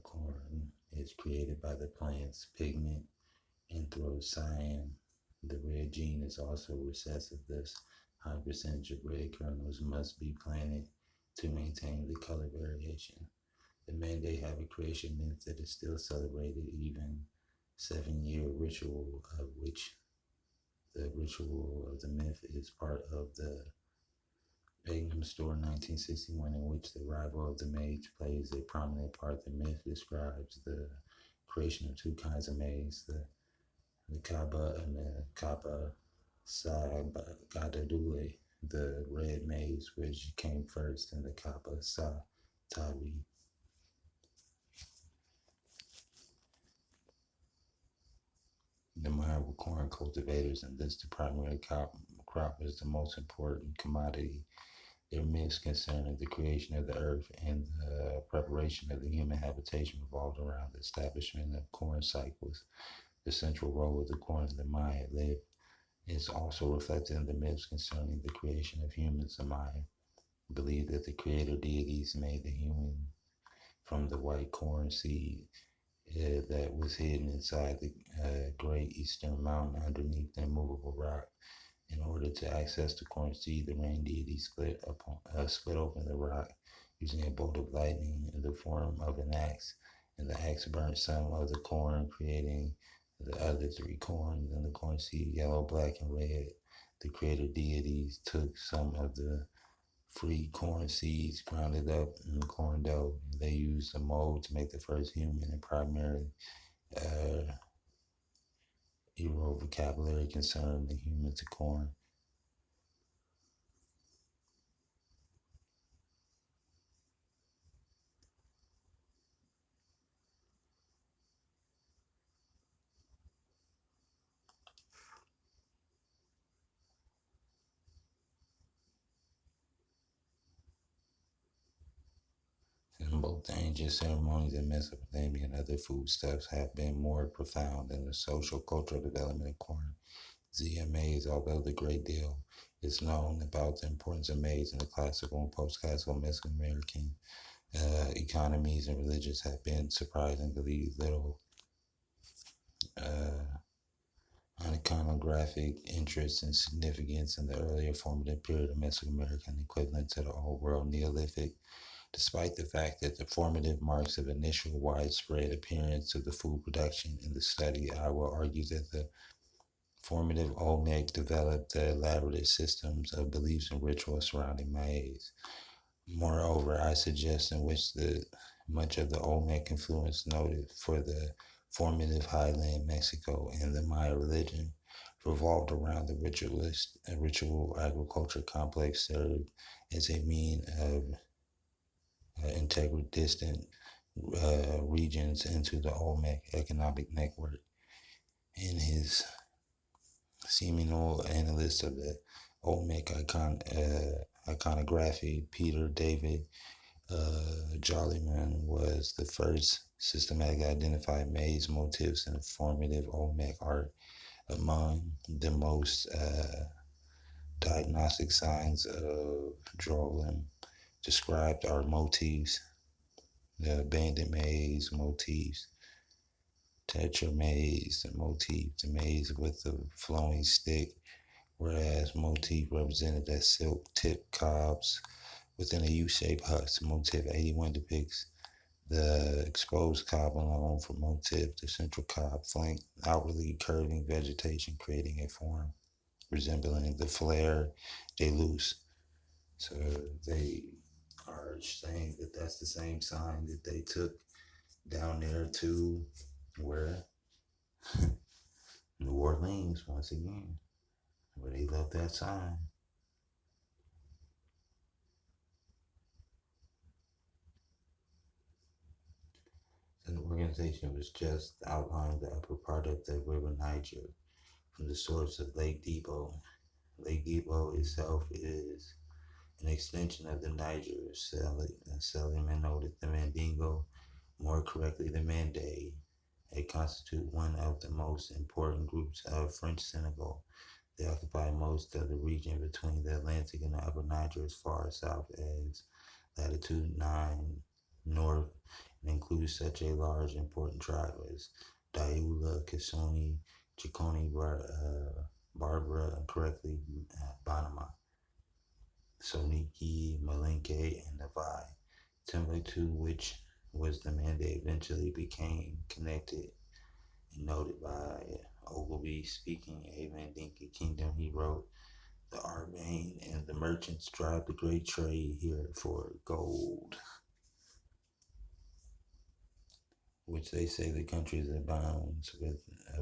Speaker 4: corn is created by the plant's pigment anthrocyan. The red gene is also recessive, thus high percentage of red kernels must be planted to maintain the color variation. The Mandate Habit Creation myth that is still celebrated, even 7-year ritual, of which the ritual of the myth is part of the Magnum Store 1961, in which the arrival of the maize plays a prominent part. The myth describes the creation of two kinds of maize, the Kaba and the Kaba Gadadule, the red maize, which came first, and the Kaba Tawi. The Maya corn cultivators, and thus the primary crop is the most important commodity. Their myths concerning the creation of the earth and the preparation of the human habitation revolved around the establishment of corn cycles. The central role of the corn in the Maya lived is also reflected in the myths concerning the creation of humans. The Maya believed that the creator deities made the human from the white corn seed that was hidden inside the great eastern mountain underneath the immovable rock. In order to access the corn seed, the rain deity split open the rock using a bolt of lightning in the form of an axe And the axe burnt some of the corn, creating the other three corns in the corn seed, yellow, black, and red. The creator deities took some of the free corn seeds, ground it up in corn dough. They used a mold to make the first human and primarily uh, Euro vocabulary concerned the human to corn. And both the ancient ceremonies in Mesopotamia and other foodstuffs have been more profound than the social cultural development of corn. Zea maize, although the great deal is known about the importance of maize in the classical and post-classical Mesoamerican economies and religions, have been surprisingly little uh, iconographic interest and significance in the earlier formative period of Mesoamerican equivalent to the Old World Neolithic, despite the fact that the formative marks of initial widespread appearance of the food production in the study. I will argue that the formative Olmec developed the elaborate systems of beliefs and rituals surrounding maize. Moreover, I suggest in which much of the Olmec influence noted for the formative highland Mexico and the Maya religion revolved around the ritual agriculture complex served as a mean of integrate distant regions into the Olmec economic network. In his seminal analyst of the Olmec iconography, Peter David Jollyman was the first systematically identified maize motifs in formative Olmec art. Among the most diagnostic signs of drolling described are motifs, the abandoned maize motifs, tetra maize motif, the maize with the flowing stick, whereas motif represented as silk tip cobs within a U-shaped husk. Motif 81 depicts the exposed cob alone for motif, the central cob flanked outwardly curving vegetation, creating a form resembling the fleur-de-lis. So they are saying that that's the same sign that they took down there to where New Orleans, once again, where they left that sign. The organization was just outlying the upper part of the river Niger from the source of Lake Depot. Lake Depot itself is an extension of the Niger. Seligman noted the Mandingo, more correctly the Mandé, constitute one of the most important groups of French Senegal. They occupy most of the region between the Atlantic and the Upper Niger as far south as latitude 9 north, and includes such a large important tribe as Dioula, Kisoni, Chiconi, Barbara, and correctly Banama, Soniki, Malinke, and Navai. Timbuktu, which was the mandate, eventually became connected and noted by Ogilvy. Speaking a Mandinka kingdom, he wrote, the Arvane and the merchants drive the great trade here for gold, which they say the countries abounds with,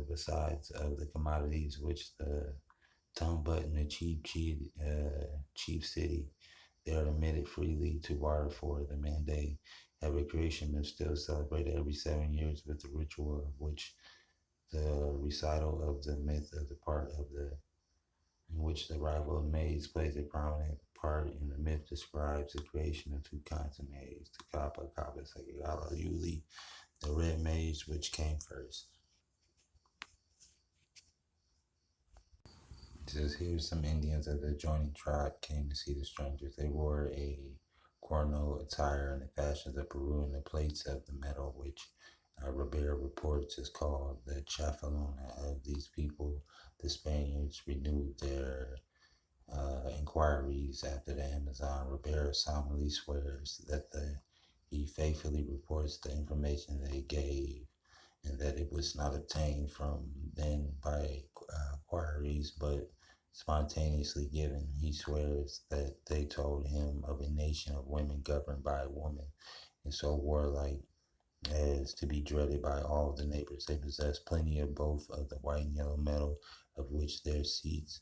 Speaker 4: besides of the commodities which the Tumbutt the chief city. They are admitted freely to water for the mandate. A recreation is still celebrated every 7 years with the ritual of which the recital of the myth of the part of the in which the arrival of maize plays a prominent part in the myth describes the creation of two kinds of maize, the kapa, kapa, sakigala, yuli, the red maize which came first. It says here some Indians of the adjoining tribe came to see the strangers. They wore a corno attire in the fashions of Peru and the plates of the metal, which Ribera reports is called the chafalona of these people. The Spaniards renewed their inquiries after the Amazon. Ribera solemnly swears that the He faithfully reports the information that he gave and that it was not obtained from then by inquiries but spontaneously given. He swears that they told him of a nation of women governed by a woman and so warlike as to be dreaded by all the neighbors. They possessed plenty of both of the white and yellow metal of which their seats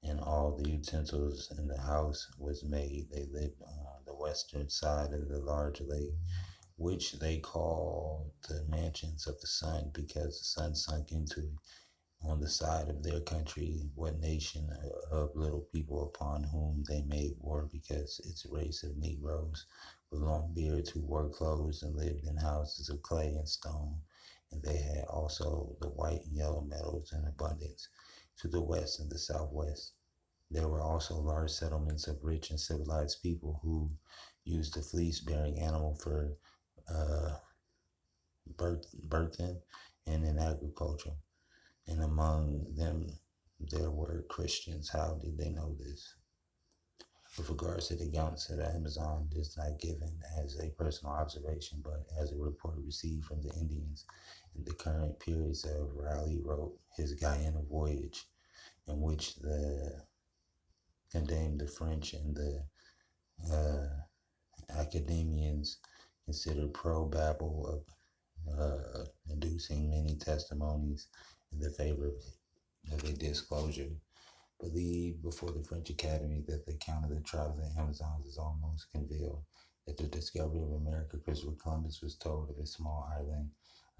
Speaker 4: and all the utensils in the house was made. They lived on the western side of the large lake, which they called the mansions of the sun, because the sun sunk into it on the side of their country. What nation of little people upon whom they made war, because its race of Negroes with long beards who wore clothes and lived in houses of clay and stone. And they had also the white and yellow metals in abundance to the west and the southwest. There were also large settlements of rich and civilized people who used the fleece-bearing animal for uh, birthing and in agriculture. And among them, there were Christians. How did they know this? With regards to the accounts of the Amazon, is not given as a personal observation, but as a report received from the Indians in the current periods of Raleigh wrote his Guyana voyage, in which the condemned the French and the academians considered pro-Babel of inducing many testimonies in the favor of a disclosure. Believed before the French Academy that the account of the tribes of the Amazons is almost concealed. At the discovery of America, Christopher Columbus was told of a small island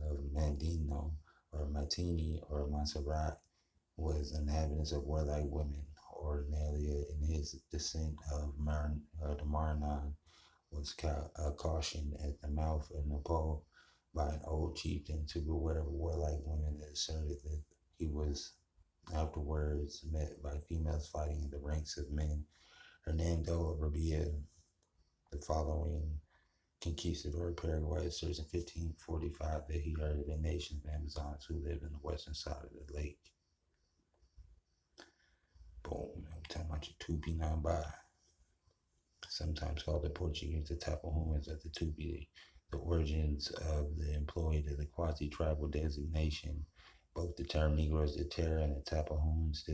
Speaker 4: of Mandino or Martini or Montserrat was inhabitants of warlike women. Ordinarily, in his descent of the Maranon, was cautioned at the mouth of Nepal by an old chieftain to beware of warlike women that asserted that he was afterwards met by females fighting in the ranks of men. Hernando Rabia, the following conquistador of Paraguay, asserts in 1545 that he heard of a nation of Amazons who lived in the western side of the lake. Boom, I'm talking about your Tupi Namba, sometimes called the Portuguese the Tapahumans of the Tupi. The origins of the employed of the quasi-tribal designation, both the term Negroes, the Terra, and the Tapahumans,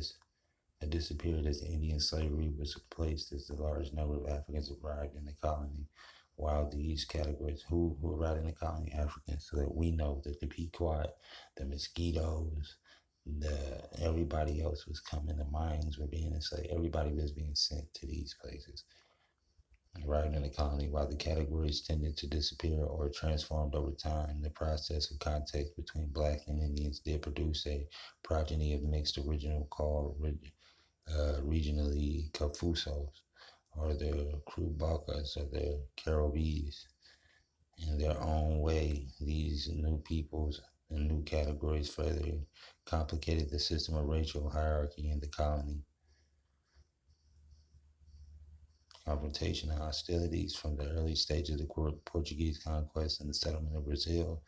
Speaker 4: had disappeared as Indian slavery was replaced as the large number of Africans arrived in the colony. While these categories, who arrived in the colony, Africans, so that we know that the Pequot, the mosquitoes, everybody else was coming, the mines were being enslaved, everybody was being sent to these places. Arrived in the colony, while the categories tended to disappear or transformed over time, the process of contact between black and Indians did produce a progeny of mixed original called regionally Kafusos, or the Krubacas, or the Caribbees. In their own way, these new peoples and new categories further complicated the system of racial hierarchy in the colony. Confrontation and hostilities from the early stages of the Portuguese conquest and the settlement of Brazil.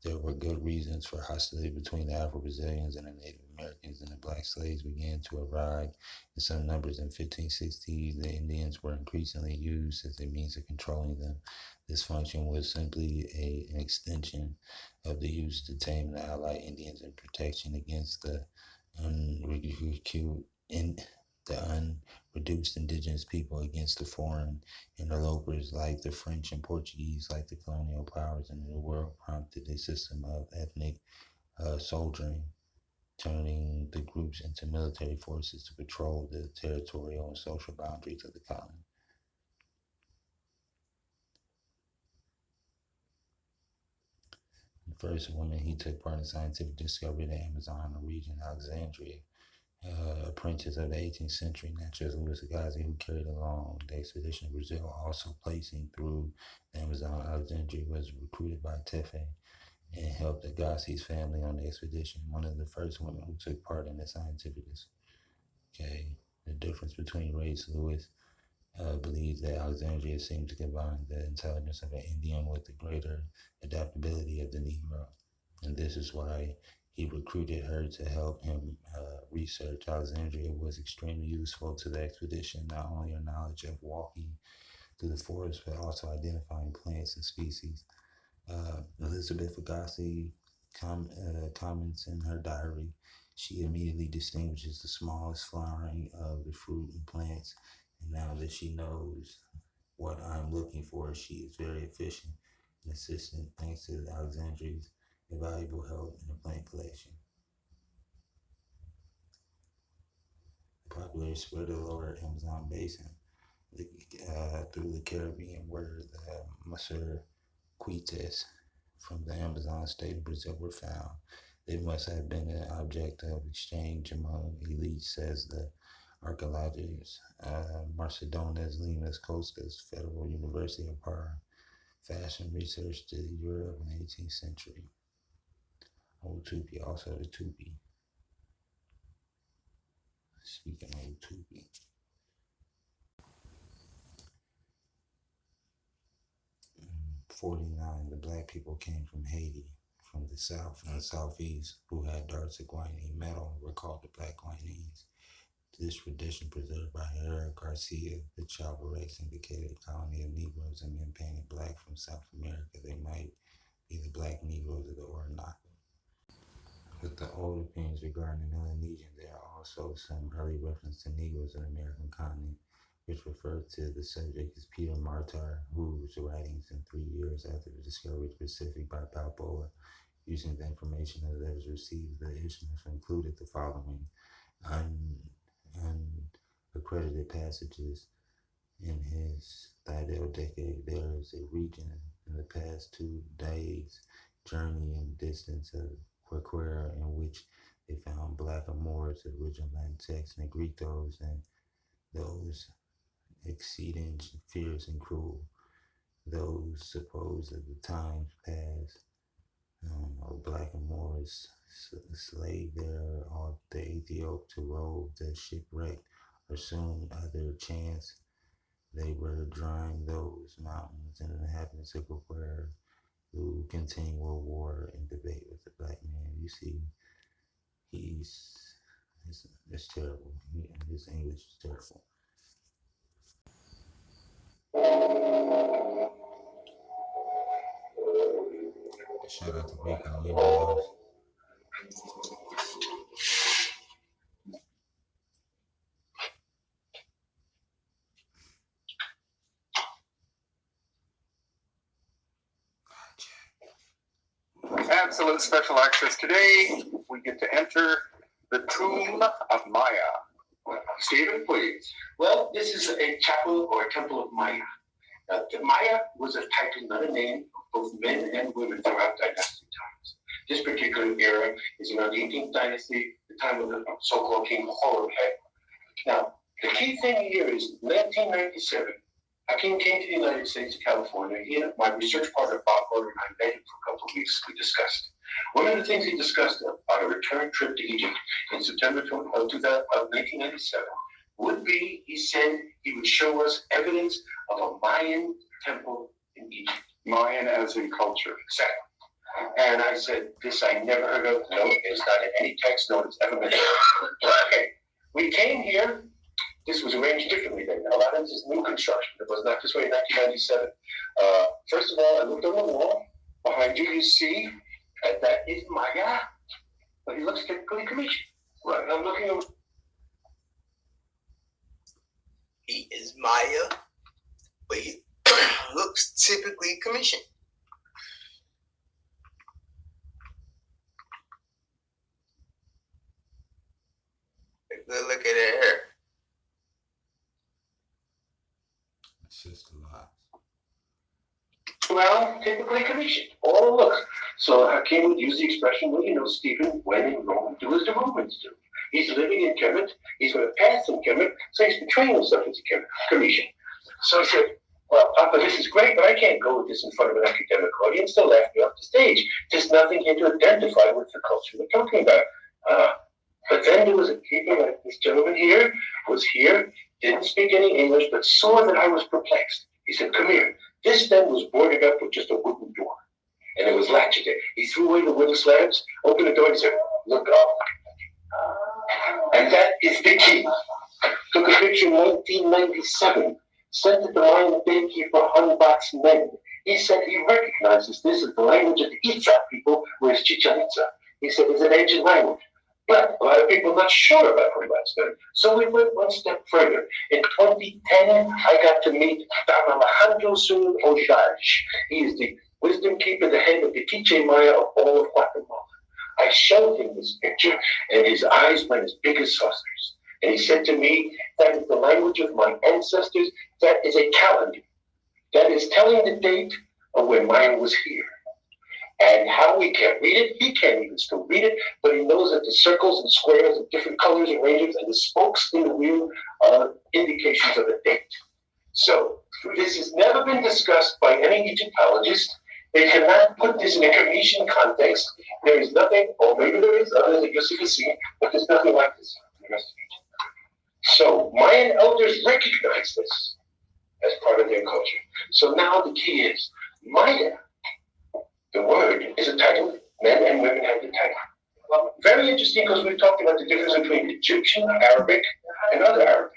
Speaker 4: There were good reasons for hostility between the Afro-Brazilians and the Native Americans, and the black slaves began to arrive in some numbers in 1560. The Indians were increasingly used as a means of controlling them. This function was simply an extension of the use to tame the allied Indians and protection against the unreduced indigenous people against the foreign interlopers like the French and Portuguese, like the colonial powers in the New World, prompted a system of ethnic soldiering, turning the groups into military forces to patrol the territorial and social boundaries of the colony. The first woman he took part in scientific discovery of the Amazon region, Alexandria, apprentice of the 18th century naturalist Louis Agassiz, who carried along the expedition to Brazil, also placing through the Amazon. Alexandria was recruited by Tefe and helped Agassiz's family on the expedition. One of the first women who took part in the scientific. Okay, the difference between race, Louis believes that Alexandria seemed to combine the intelligence of an Indian with the greater adaptability of the Negro, and this is why he recruited her to help him research. Alexandria was extremely useful to the expedition, not only her knowledge of walking through the forest, but also identifying plants and species. Elizabeth Agassiz comments in her diary, she immediately distinguishes the smallest flowering of the fruit and plants, and now that she knows what I'm looking for, she is very efficient and assistant thanks to Alexandria's invaluable help in the plant collection. The popular spread of the lower Amazon basin through the Caribbean, where the Monsieur Quites from the Amazon state of Brazil were found. They must have been an object of exchange among elites, says the archaeologist Marcedonas Limas Kostas, Federal University of Para. Fashion research to Europe in the 18th century. Old Tupi, also the Tupi. Speaking of Old Tupi. In 49, the black people came from Haiti, from the south and the southeast, who had darts of guanine metal, were called the Black Guyanese. This tradition, preserved by Herrera Garcia, the Chalvarex, indicated a colony of Negroes and men painted black from South America. They might be the black Negroes of the Orinoco. With the old opinions regarding the Melanesian, there are also some early reference to Negroes in the American continent, which refer to the subject as Peter Martyr, whose writings in 3 years after the discovery of the Pacific by Balboa, using the information of letters received, the isthmus included the following unaccredited passages. In his Thidel decade, there is a region in the past 2 days' journey in the distance of Quaquera, in which they found black Moors, the original Latin text, Negritos, and those exceeding fierce and cruel. Those suppose that the times past of black Moors slave there off the Ethiop to rove the shipwrecked, or soon other chance they were drying those mountains, and the inhabitants of Quaquera who continual war and debate with the black man. You see, it's terrible. His English is terrible. Shout out to Rico Liberals.
Speaker 1: Absolute special access today. We get to enter the tomb of Maya. Stephen, please.
Speaker 2: Well, this is a chapel or a temple of Maya. Maya was a title, not a name, of both men and women throughout dynastic times. This particular era is around the 18th dynasty, the time of the so-called King Horeb. Now, the key thing here is 1997. A king came to the United States, California. He and my research partner, Bob Gordon, and I met him for a couple of weeks. We discussed. One of the things he discussed on a return trip to Egypt in September of 1997 would be, he said, he would show us evidence of a Mayan temple in Egypt.
Speaker 1: Mayan as in culture.
Speaker 2: Exactly. And I said, this I never heard of. No, it's not in any text. No, it's ever been. Okay. We came here. This was arranged differently then. A lot of this is new construction. It was not this way in 1997. First of all, I looked on the wall. Behind you, you see, that is Maya. But he looks typically Commission. Right. I'm looking over.
Speaker 6: He is Maya, but he looks typically Commission. A good look at her hair.
Speaker 4: It's just a lot.
Speaker 2: Well, typically Commission. All looks. So Hakim would use the expression, well, you know, Stephen, when in Rome, do as the Romans do. He's living in Kemet. He's going to pass in Kemet, so he's betraying himself as a Commission. So I said, well, Papa, this is great, but I can't go with this in front of an academic audience. They'll laugh me off the stage. There's nothing here to identify with the culture we're talking about. But then there was a people like this gentleman here, was here, didn't speak any English, but saw that I was perplexed. He said, come here. This then was boarded up with just a wooden door. And it was latched there. He threw away the wooden slabs, opened the door, and said, look up. And that is the key. Took a picture in 1997. said that the Mayan gatekeeper unboxed men. He said he recognizes this as the language of the Itza people, whereas Chichen Itza, he said, is an ancient language. But a lot of people are not sure about Hunbatsman. So we went one step further. In 2010, I got to meet Dr. Alejandro Sun Ojaj. He is the wisdom keeper, the head of the Quiche Maya of all of Guatemala. I showed him this picture, and his eyes went as big as saucers. And he said to me, that is the language of my ancestors. That is a calendar. That is telling the date of when Maya was here. And how we can't read it, he can't even still read it, but he knows that the circles and squares of different colors and ranges and the spokes in the wheel are indications of a date. So this has never been discussed by any Egyptologist. They cannot put this in a Commission context. There is nothing, or maybe there is others that you can see, but there's nothing like this in the rest of Egypt. So Mayan elders recognize this as part of their culture. So now the key is Maya. The word is a title. Men and women have the title. Well, very interesting because we talked about the difference between Egyptian, Arabic, and other Arabic.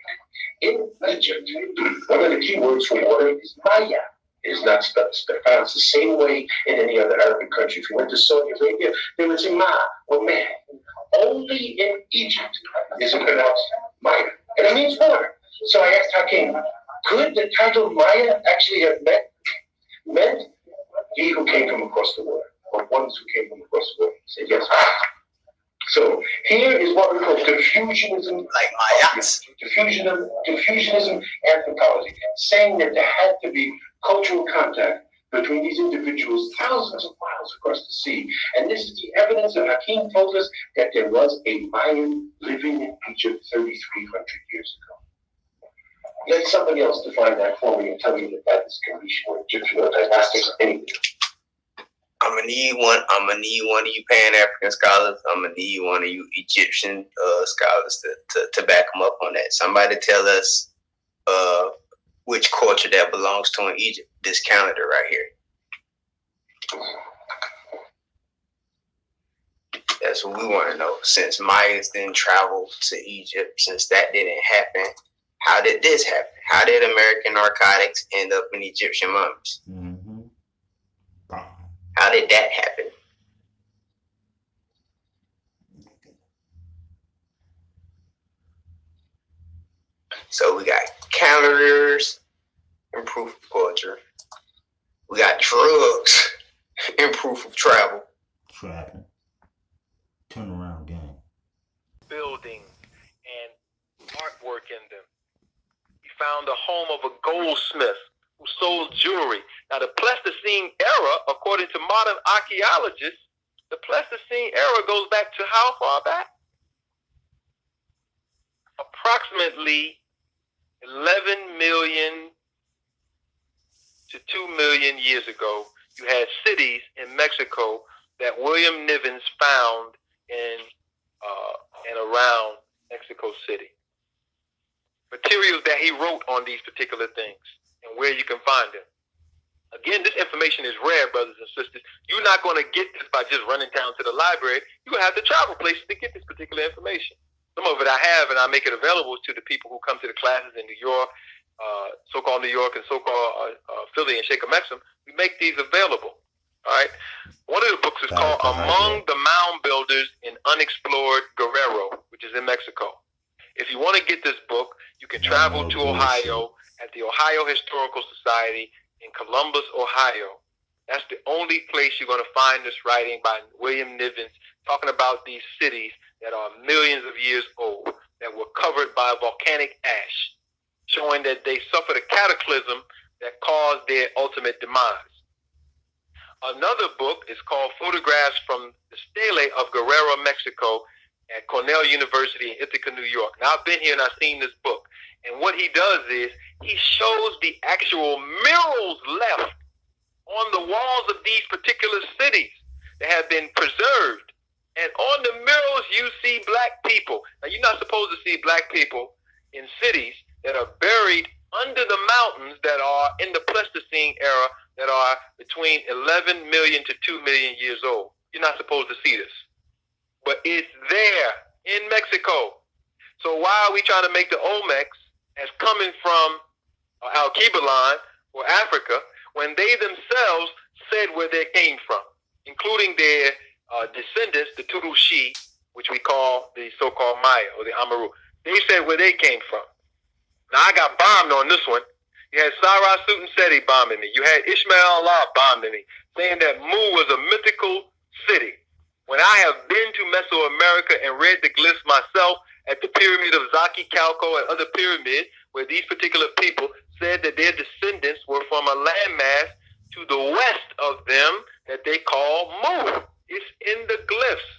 Speaker 2: In Egypt, one of the key words for water is Maya. It is not pronounced the same way in any other Arabic country. If you went to Saudi Arabia, they would say Ma or Man. Only in Egypt is it pronounced Maya. And it means water. So I asked Hakim, could the title Maya actually have meant he who came from across the water, or ones who came from across the water? He said yes. So here is what we call diffusionism,
Speaker 6: Like Mayans.
Speaker 2: diffusionism anthropology, saying that there had to be cultural contact between these individuals thousands of miles across the sea. And this is the evidence that Hakim told us that there was a Mayan living in Egypt 3,300 years ago. Let somebody else define that for me and tell me that that is Gametian or Egyptian or dynastic or anything.
Speaker 6: I'm gonna need one of you Pan-African scholars. I'm gonna need one of you Egyptian scholars to back them up on that. Somebody tell us which culture that belongs to in Egypt. This calendar right here. That's what we want to know. Since Mayans didn't travel to Egypt, since that didn't happen, how did this happen? How did American narcotics end up in Egyptian mummies?
Speaker 4: Mm-hmm.
Speaker 6: How did that happen? So we got calendars and proof of culture. We got drugs and proof of travel.
Speaker 4: Trapping. Turnaround game.
Speaker 1: Buildings and artwork in them. We found the home of a goldsmith who sold jewelry. Now, the Pleistocene era, according to modern archaeologists, the Pleistocene era goes back to how far back? Approximately 11 million to 2 million years ago. You had cities in Mexico that William Nivens found in and around Mexico City. Materials that he wrote on these particular things and where you can find them. Again, this information is rare, brothers and sisters. You're not going to get this by just running down to the library. You're going to have to travel places to get this particular information. Some of it I have, and I make it available to the people who come to the classes in New York, so-called New York and so-called Philly and Shaker Maxim. We make these available. All right. One of the books is called Among the Mound Builders in Unexplored Guerrero, which is in Mexico. If you want to get this book, you can travel to Ohio at the Ohio Historical Society in Columbus, Ohio. That's the only place you're going to find this writing by William Nivens talking about these cities that are millions of years old that were covered by volcanic ash, showing that they suffered a cataclysm that caused their ultimate demise. Another book is called Photographs from the Stele of Guerrero, Mexico at Cornell University in Ithaca, New York. Now, I've been here and I've seen this book. And what he does is he shows the actual murals left on the walls of these particular cities that have been preserved. And on the murals, you see black people. Now, you're not supposed to see black people in cities that are buried under the mountains that are in the Pleistocene era that are between 11 million to 2 million years old. You're not supposed to see this. But it's there in Mexico. So why are we trying to make the Olmecs as coming from Al-Kebalan, or Africa, when they themselves said where they came from, including their descendants, the Turushi, which we call the so-called Maya or the Amaru. They said where they came from. Now, I got bombed on this one. You had Sarah Sutin Seti bombing me. You had Ishmael Allah bombing me, saying that Mu was a mythical city. When I have been to Mesoamerica and read the glyphs myself at the pyramid of Zaki Calco and other pyramids, where these particular people said that their descendants were from a landmass to the west of them that they call Mu. It's in the glyphs.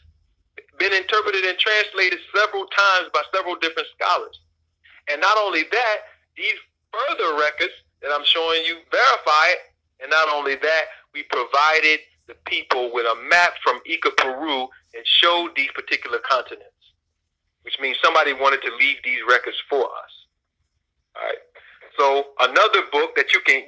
Speaker 1: Been interpreted and translated several times by several different scholars. And not only that, these further records that I'm showing you verify it. And not only that, we provided the people with a map from Ica, Peru, and showed these particular continents, which means somebody wanted to leave these records for us. All right. So another book that you can